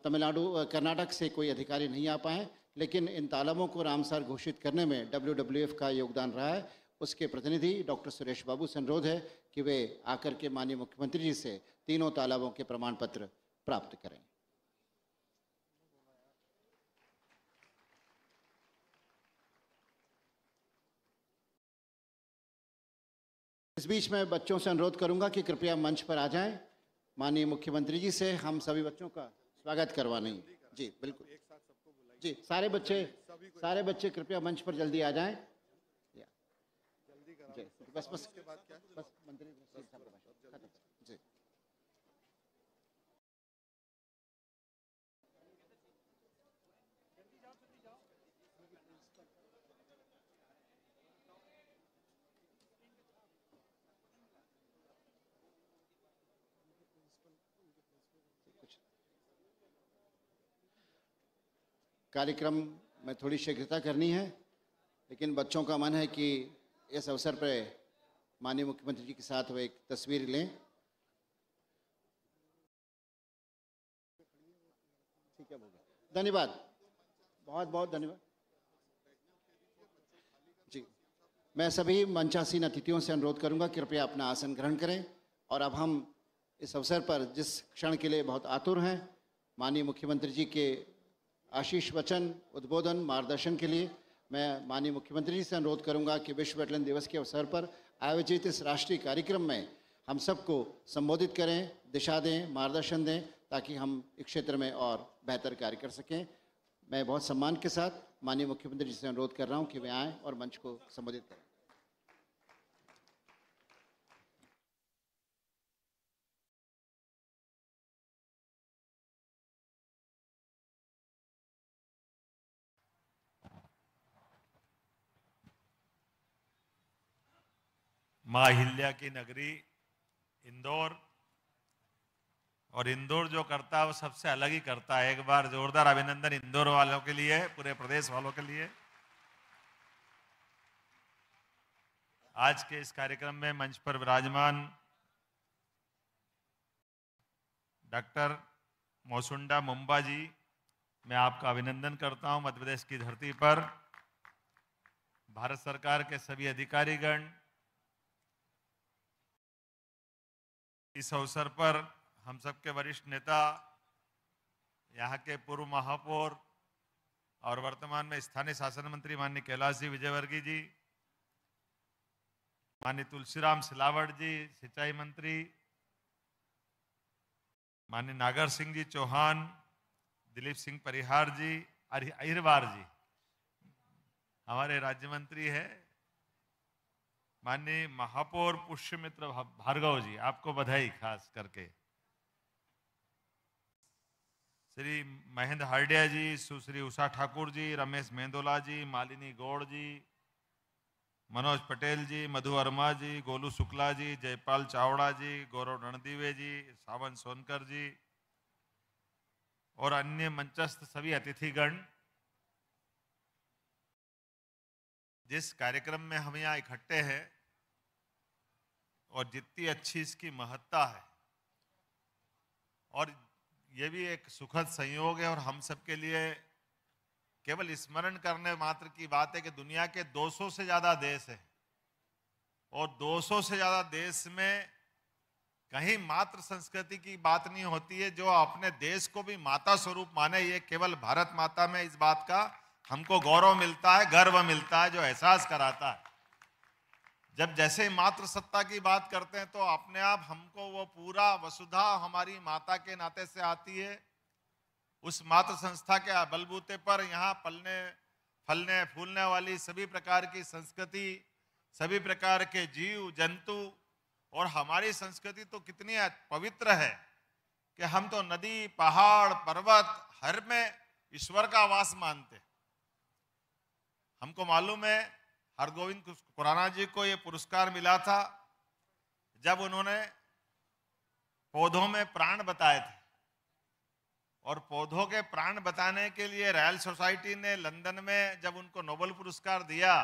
तमिलनाडु कर्नाटक से कोई अधिकारी नहीं आ पाए, लेकिन इन तालाबों को रामसर घोषित करने में WWF का योगदान रहा है। उसके प्रतिनिधि डॉक्टर सुरेश बाबू से अनुरोध है कि वे आकर के माननीय मुख्यमंत्री जी से तीनों तालाबों के प्रमाण पत्र प्राप्त करें। इस बीच मैं बच्चों से अनुरोध करूंगा कि कृपया मंच पर आ जाएं। माननीय मुख्यमंत्री जी से हम सभी बच्चों का स्वागत करवाने। जी बिल्कुल जी, सारे बच्चे कृपया मंच पर जल्दी आ जाएं। बस मंत्री जी। कार्यक्रम में थोड़ी शीघ्रता करनी है, लेकिन बच्चों का मन है कि इस अवसर पर माननीय मुख्यमंत्री जी के साथ वो एक तस्वीर लें। ठीक है, धन्यवाद, बहुत बहुत धन्यवाद जी। मैं सभी मंचासीन अतिथियों से अनुरोध करूंगा कि कृपया अपना आसन ग्रहण करें। और अब हम इस अवसर पर जिस क्षण के लिए बहुत आतुर हैं, माननीय मुख्यमंत्री जी के आशीष वचन, उद्बोधन, मार्गदर्शन के लिए मैं माननीय मुख्यमंत्री जी से अनुरोध करूंगा कि विश्व वेटलैंड दिवस के अवसर पर आयोजित इस राष्ट्रीय कार्यक्रम में हम सबको संबोधित करें, दिशा दें, मार्गदर्शन दें, ताकि हम इस क्षेत्र में और बेहतर कार्य कर सकें। मैं बहुत सम्मान के साथ माननीय मुख्यमंत्री जी से अनुरोध कर रहा हूं कि वे आएँ और मंच को संबोधित करें। माँ अहिल्या की नगरी इंदौर, और इंदौर जो करता है वो सबसे अलग ही करता है। एक बार जोरदार अभिनंदन इंदौर वालों के लिए, पूरे प्रदेश वालों के लिए। आज के इस कार्यक्रम में मंच पर विराजमान डॉक्टर मौसुंडा मुंबा जी, मैं आपका अभिनंदन करता हूं। मध्य प्रदेश की धरती पर भारत सरकार के सभी अधिकारीगण, इस अवसर पर हम सबके वरिष्ठ नेता, यहाँ के पूर्व महापौर और वर्तमान में स्थानीय शासन मंत्री माननीय कैलाश जी विजयवर्गीय जी, माननीय तुलसीराम सिलावट जी सिंचाई मंत्री, माननीय नागर सिंह जी चौहान, दिलीप सिंह परिहार जी, अहिरवार जी हमारे राज्य मंत्री है, माननीय महापौर पुष्यमित्र भार्गव जी, आपको बधाई खास करके, श्री महेंद्र हार्डिया जी, सुश्री उषा ठाकुर जी, रमेश मेंदोला जी, मालिनी गौड़ जी, मनोज पटेल जी, मधु वर्मा जी, गोलू शुक्ला जी, जयपाल चावड़ा जी, गौरव रणदीवे जी, सावन सोनकर जी और अन्य मंचस्थ सभी अतिथिगण, जिस कार्यक्रम में हम यहाँ इकट्ठे हैं और जितनी अच्छी इसकी महत्ता है, और ये भी एक सुखद संयोग है और हम सबके लिए केवल स्मरण करने मात्र की बात है कि दुनिया के 200 से ज़्यादा देश हैं और 200 से ज़्यादा देश में कहीं मात्र संस्कृति की बात नहीं होती है जो अपने देश को भी माता स्वरूप माने। ये केवल भारत माता में इस बात का हमको गौरव मिलता है, गर्व मिलता है, जो एहसास कराता है। जब जैसे मातृ सत्ता की बात करते हैं तो अपने आप हमको वो पूरा वसुधा हमारी माता के नाते से आती है। उस मातृ संस्था के बलबूते पर यहाँ पलने फलने फूलने वाली सभी प्रकार की संस्कृति, सभी प्रकार के जीव जंतु, और हमारी संस्कृति तो कितनी पवित्र है कि हम तो नदी पहाड़ पर्वत हर में ईश्वर का वास मानते। हमको मालूम है हरगोविंद खुराना जी को ये पुरस्कार मिला था जब उन्होंने पौधों में प्राण बताए थे, और पौधों के प्राण बताने के लिए रॉयल सोसाइटी ने लंदन में जब उनको नोबेल पुरस्कार दिया,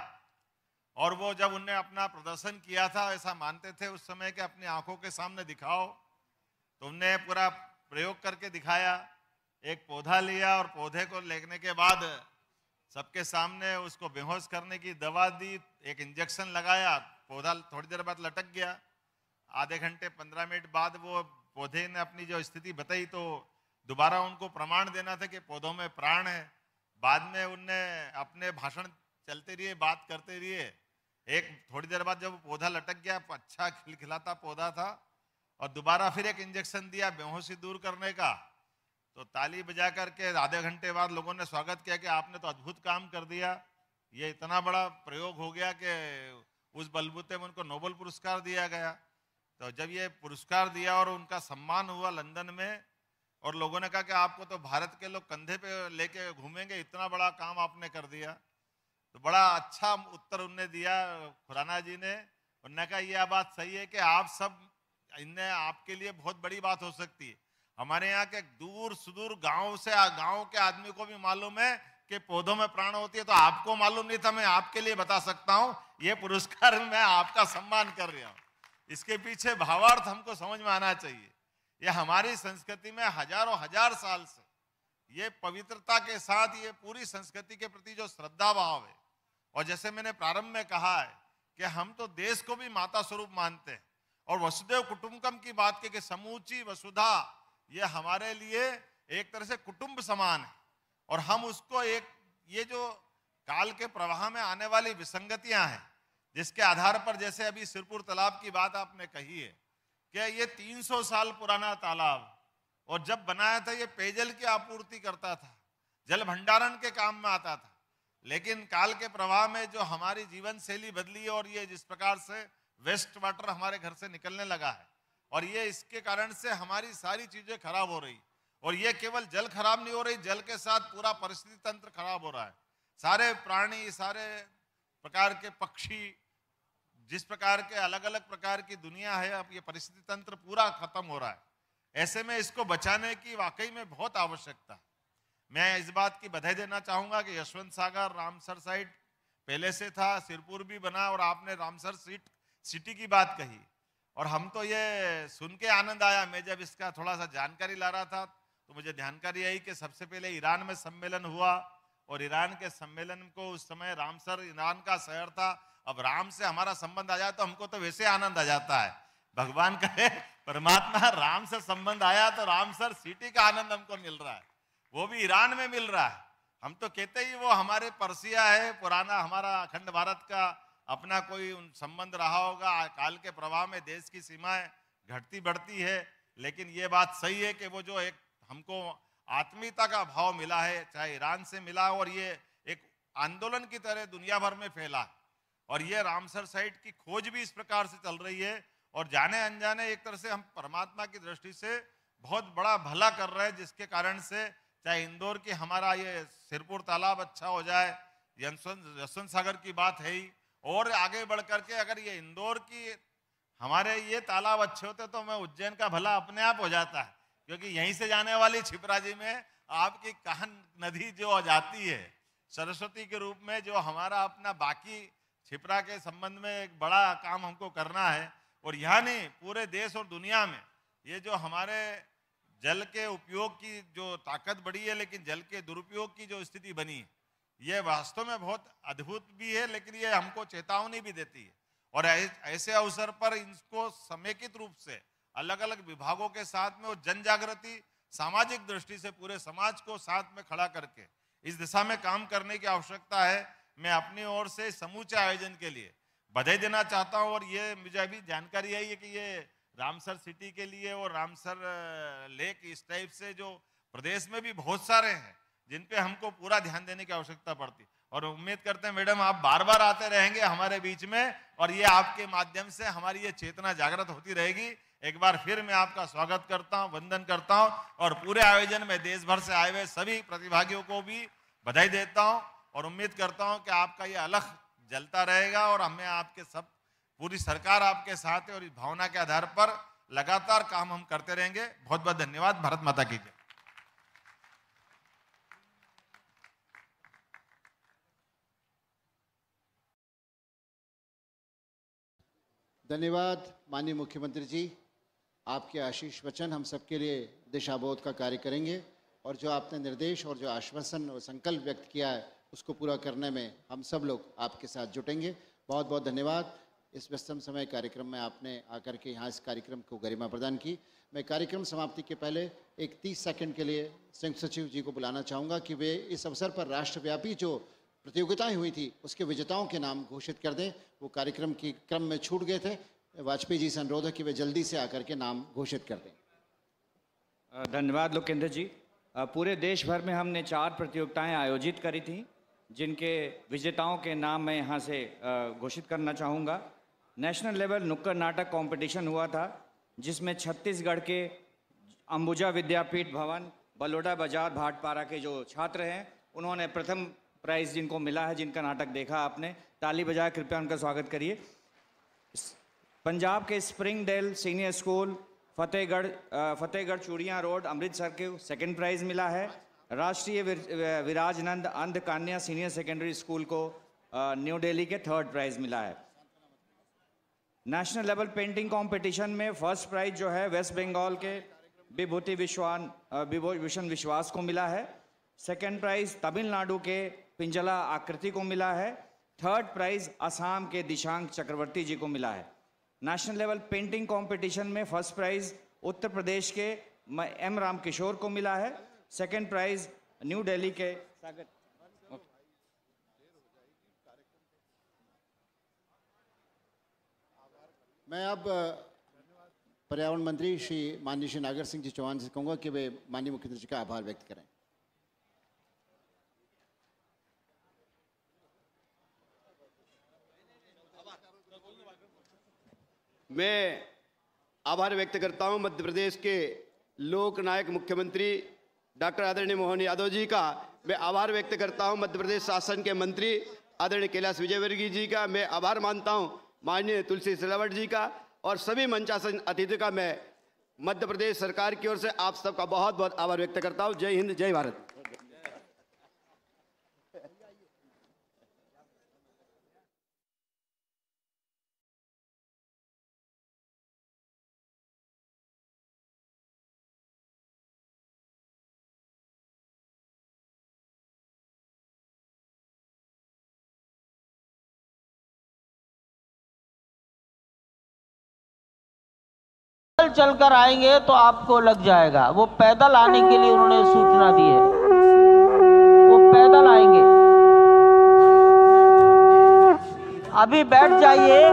और वो जब उनने अपना प्रदर्शन किया था, ऐसा मानते थे उस समय कि अपनी आंखों के सामने दिखाओ, तो उनने पूरा प्रयोग करके दिखाया। एक पौधा लिया और पौधे को लेने के बाद सबके सामने उसको बेहोश करने की दवा दी, एक इंजेक्शन लगाया, पौधा थोड़ी देर बाद लटक गया। आधे घंटे 15 मिनट बाद वो पौधे ने अपनी जो स्थिति बताई तो दोबारा उनको प्रमाण देना था कि पौधों में प्राण है। बाद में उनने अपने भाषण चलते रहिए, बात करते रहिए। एक थोड़ी देर बाद जब पौधा लटक गया, अच्छा खिलखिलाता पौधा था, और दोबारा फिर एक इंजेक्शन दिया बेहोशी दूर करने का, तो ताली बजा करके आधे घंटे बाद लोगों ने स्वागत किया कि आपने तो अद्भुत काम कर दिया। ये इतना बड़ा प्रयोग हो गया कि उस बलबूते में उनको नोबेल पुरस्कार दिया गया। तो जब ये पुरस्कार दिया और उनका सम्मान हुआ लंदन में, और लोगों ने कहा कि आपको तो भारत के लोग कंधे पे लेके घूमेंगे, इतना बड़ा काम आपने कर दिया। तो बड़ा अच्छा उत्तर उनने दिया खुराना जी ने। उन्होंने कहा यह बात सही है कि आप सब, इनने आपके लिए बहुत बड़ी बात हो सकती है। हमारे यहाँ के दूर सुदूर गांव से गांव के आदमी को भी मालूम है कि पौधों में प्राण होती है, तो आपको मालूम नहीं था, मैं आपके लिए बता सकता हूँ। ये पुरस्कार मैं आपका सम्मान कर रहा हूँ। इसके पीछे भावार्थ हमको समझ में आना चाहिए। ये हमारी संस्कृति में हजारों हजार साल से ये पवित्रता के साथ ये पूरी संस्कृति के प्रति जो श्रद्धा भाव है, और जैसे मैंने प्रारंभ में कहा है कि हम तो देश को भी माता स्वरूप मानते हैं, और वसुदेव कुटुंबकम की बात की कि समूची वसुधा ये हमारे लिए एक तरह से कुटुंब समान है। और हम उसको एक, ये जो काल के प्रवाह में आने वाली विसंगतियां हैं, जिसके आधार पर, जैसे अभी सिरपुर तालाब की बात आपने कही है कि ये 300 साल पुराना तालाब, और जब बनाया था ये पेयजल की आपूर्ति करता था, जल भंडारण के काम में आता था। लेकिन काल के प्रवाह में जो हमारी जीवन शैली बदली और ये जिस प्रकार से वेस्ट वाटर हमारे घर से निकलने लगा है, और ये इसके कारण से हमारी सारी चीजें खराब हो रही। और ये केवल जल खराब नहीं हो रही, जल के साथ पूरा परिस्थिति तंत्र खराब हो रहा है। सारे प्राणी, सारे प्रकार के पक्षी, जिस प्रकार के अलग अलग प्रकार की दुनिया है, अब ये परिस्थिति तंत्र पूरा खत्म हो रहा है। ऐसे में इसको बचाने की वाकई में बहुत आवश्यकता है। मैं इस बात की बधाई देना चाहूँगा कि यशवंत सागर रामसर साइड पहले से था, सिरपुर भी बना, और आपने रामसर सिटी की बात कही और हम तो ये सुन के आनंद आया। मैं जब इसका थोड़ा सा जानकारी ला रहा था तो मुझे जानकारी आई कि सबसे पहले ईरान में सम्मेलन हुआ और ईरान के सम्मेलन को उस समय रामसर ईरान का शहर था। अब राम से हमारा संबंध आ जाए तो हमको तो वैसे आनंद आ जाता है। भगवान कहे परमात्मा राम से संबंध आया तो रामसर सिटी का आनंद हमको मिल रहा है, वो भी ईरान में मिल रहा है। हम तो कहते ही वो हमारे पर्सिया है, पुराना हमारा अखंड भारत का अपना कोई संबंध रहा होगा। काल के प्रवाह में देश की सीमाएं घटती बढ़ती है, लेकिन ये बात सही है कि वो जो एक हमको आत्मीयता का भाव मिला है, चाहे ईरान से मिला और ये एक आंदोलन की तरह दुनिया भर में फैला, और ये रामसर साइट की खोज भी इस प्रकार से चल रही है और जाने अनजाने एक तरह से हम परमात्मा की दृष्टि से बहुत बड़ा भला कर रहे हैं, जिसके कारण से चाहे इंदौर की हमारा ये सिरपुर तालाब अच्छा हो जाए, यशवंत सागर की बात है ही, और आगे बढ़ करके अगर ये इंदौर की हमारे ये तालाब अच्छे होते तो मैं उज्जैन का भला अपने आप हो जाता है, क्योंकि यहीं से जाने वाली छिपराजी में आपकी काहन नदी जो जाती है सरस्वती के रूप में, जो हमारा अपना बाकी छिपरा के संबंध में एक बड़ा काम हमको करना है। और यहाँ नहीं, पूरे देश और दुनिया में ये जो हमारे जल के उपयोग की जो ताकत बढ़ी है, लेकिन जल के दुरुपयोग की जो स्थिति बनी है, ये वास्तव में बहुत अद्भुत भी है, लेकिन ये हमको चेतावनी भी देती है। और ऐसे अवसर पर इनको समेकित रूप से अलग अलग विभागों के साथ में और जन जागृति सामाजिक दृष्टि से पूरे समाज को साथ में खड़ा करके इस दिशा में काम करने की आवश्यकता है। मैं अपनी ओर से समूचे आयोजन के लिए बधाई देना चाहता हूँ। और ये मुझे अभी जानकारी आई है कि ये रामसर सिटी के लिए और रामसर लेक इस टाइप से जो प्रदेश में भी बहुत सारे हैं जिन पे हमको पूरा ध्यान देने की आवश्यकता पड़ती, और उम्मीद करते हैं मैडम आप बार बार आते रहेंगे हमारे बीच में, और ये आपके माध्यम से हमारी ये चेतना जागृत होती रहेगी। एक बार फिर मैं आपका स्वागत करता हूँ, वंदन करता हूँ, और पूरे आयोजन में देश भर से आए हुए सभी प्रतिभागियों को भी बधाई देता हूँ और उम्मीद करता हूँ कि आपका ये अलख जलता रहेगा और हमें आपके सब पूरी सरकार आपके साथ है और इस भावना के आधार पर लगातार काम हम करते रहेंगे। बहुत बहुत धन्यवाद। भारत माता की जय। धन्यवाद माननीय मुख्यमंत्री जी, आपके आशीष वचन हम सबके लिए दिशाबोध का कार्य करेंगे, और जो आपने निर्देश और जो आश्वासन और संकल्प व्यक्त किया है उसको पूरा करने में हम सब लोग आपके साथ जुटेंगे। बहुत बहुत धन्यवाद। इस व्यस्तम समय कार्यक्रम में आपने आकर के यहाँ इस कार्यक्रम को गरिमा प्रदान की। मैं कार्यक्रम समाप्ति के पहले एक 30 सेकंड के लिए संयुक्त सचिव जी को बुलाना चाहूँगा कि वे इस अवसर पर राष्ट्रव्यापी जो प्रतियोगिताएं हुई थी उसके विजेताओं के नाम घोषित कर दें। वो कार्यक्रम के क्रम में छूट गए थे। वाजपेयी जी से अनुरोध है कि वे जल्दी से आकर के नाम घोषित कर दें। धन्यवाद लोकेंद्र जी। पूरे देश भर में हमने 4 प्रतियोगिताएं आयोजित करी थी, जिनके विजेताओं के नाम मैं यहाँ से घोषित करना चाहूँगा। नेशनल लेवल नुक्कड़ नाटक कंपटीशन हुआ था, जिसमें छत्तीसगढ़ के अंबुजा विद्यापीठ भवन बलोडा बाजार भाटपारा के जो छात्र हैं उन्होंने प्रथम प्राइज जिनको मिला है, जिनका नाटक देखा आपने, ताली बजाए कृपया उनका स्वागत करिए। पंजाब के Springdale senior school Fatehgarh चूड़ियाँ रोड अमृतसर के सेकंड प्राइज मिला है। राष्ट्रीय विराजनंद अंध कन्या सीनियर सेकेंडरी स्कूल को न्यू दिल्ली के 3rd प्राइज मिला है। नेशनल लेवल पेंटिंग कंपटीशन में फर्स्ट प्राइज जो है वेस्ट बंगाल के विभूति विश्वन विश्वास को मिला है। सेकंड प्राइज तमिलनाडु के पिंजला आकृति को मिला है। 3rd प्राइज असम के दिशांक चक्रवर्ती जी को मिला है। नेशनल लेवल पेंटिंग कंपटीशन में फर्स्ट प्राइज उत्तर प्रदेश के एम राम किशोर को मिला है। सेकंड प्राइज न्यू दिल्ली के सागर। मैं अब पर्यावरण मंत्री माननीय श्री नागर सिंह जी चौहान से कहूँगा कि वे माननीय मुख्यमंत्री जी का आभार व्यक्त करें। मैं आभार व्यक्त करता हूं मध्य प्रदेश के लोक नायक मुख्यमंत्री डॉक्टर आदरणीय मोहन यादव जी का। मैं आभार व्यक्त करता हूं मध्य प्रदेश शासन के मंत्री आदरणीय कैलाश विजयवर्गीय जी का। मैं आभार मानता हूं माननीय तुलसी सिलावट जी का और सभी मंचासन अतिथि का मैं मध्य प्रदेश सरकार की ओर से आप सबका बहुत बहुत आभार व्यक्त करता हूं। जय हिंद, जय भारत। चलकर आएंगे तो आपको लग जाएगा। वो पैदल आने के लिए उन्होंने सूचना दी है, वो पैदल आएंगे। अभी बैठ जाइए।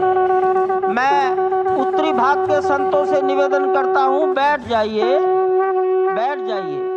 मैं उत्तरी भाग के संतों से निवेदन करता हूं, बैठ जाइए, बैठ जाइए।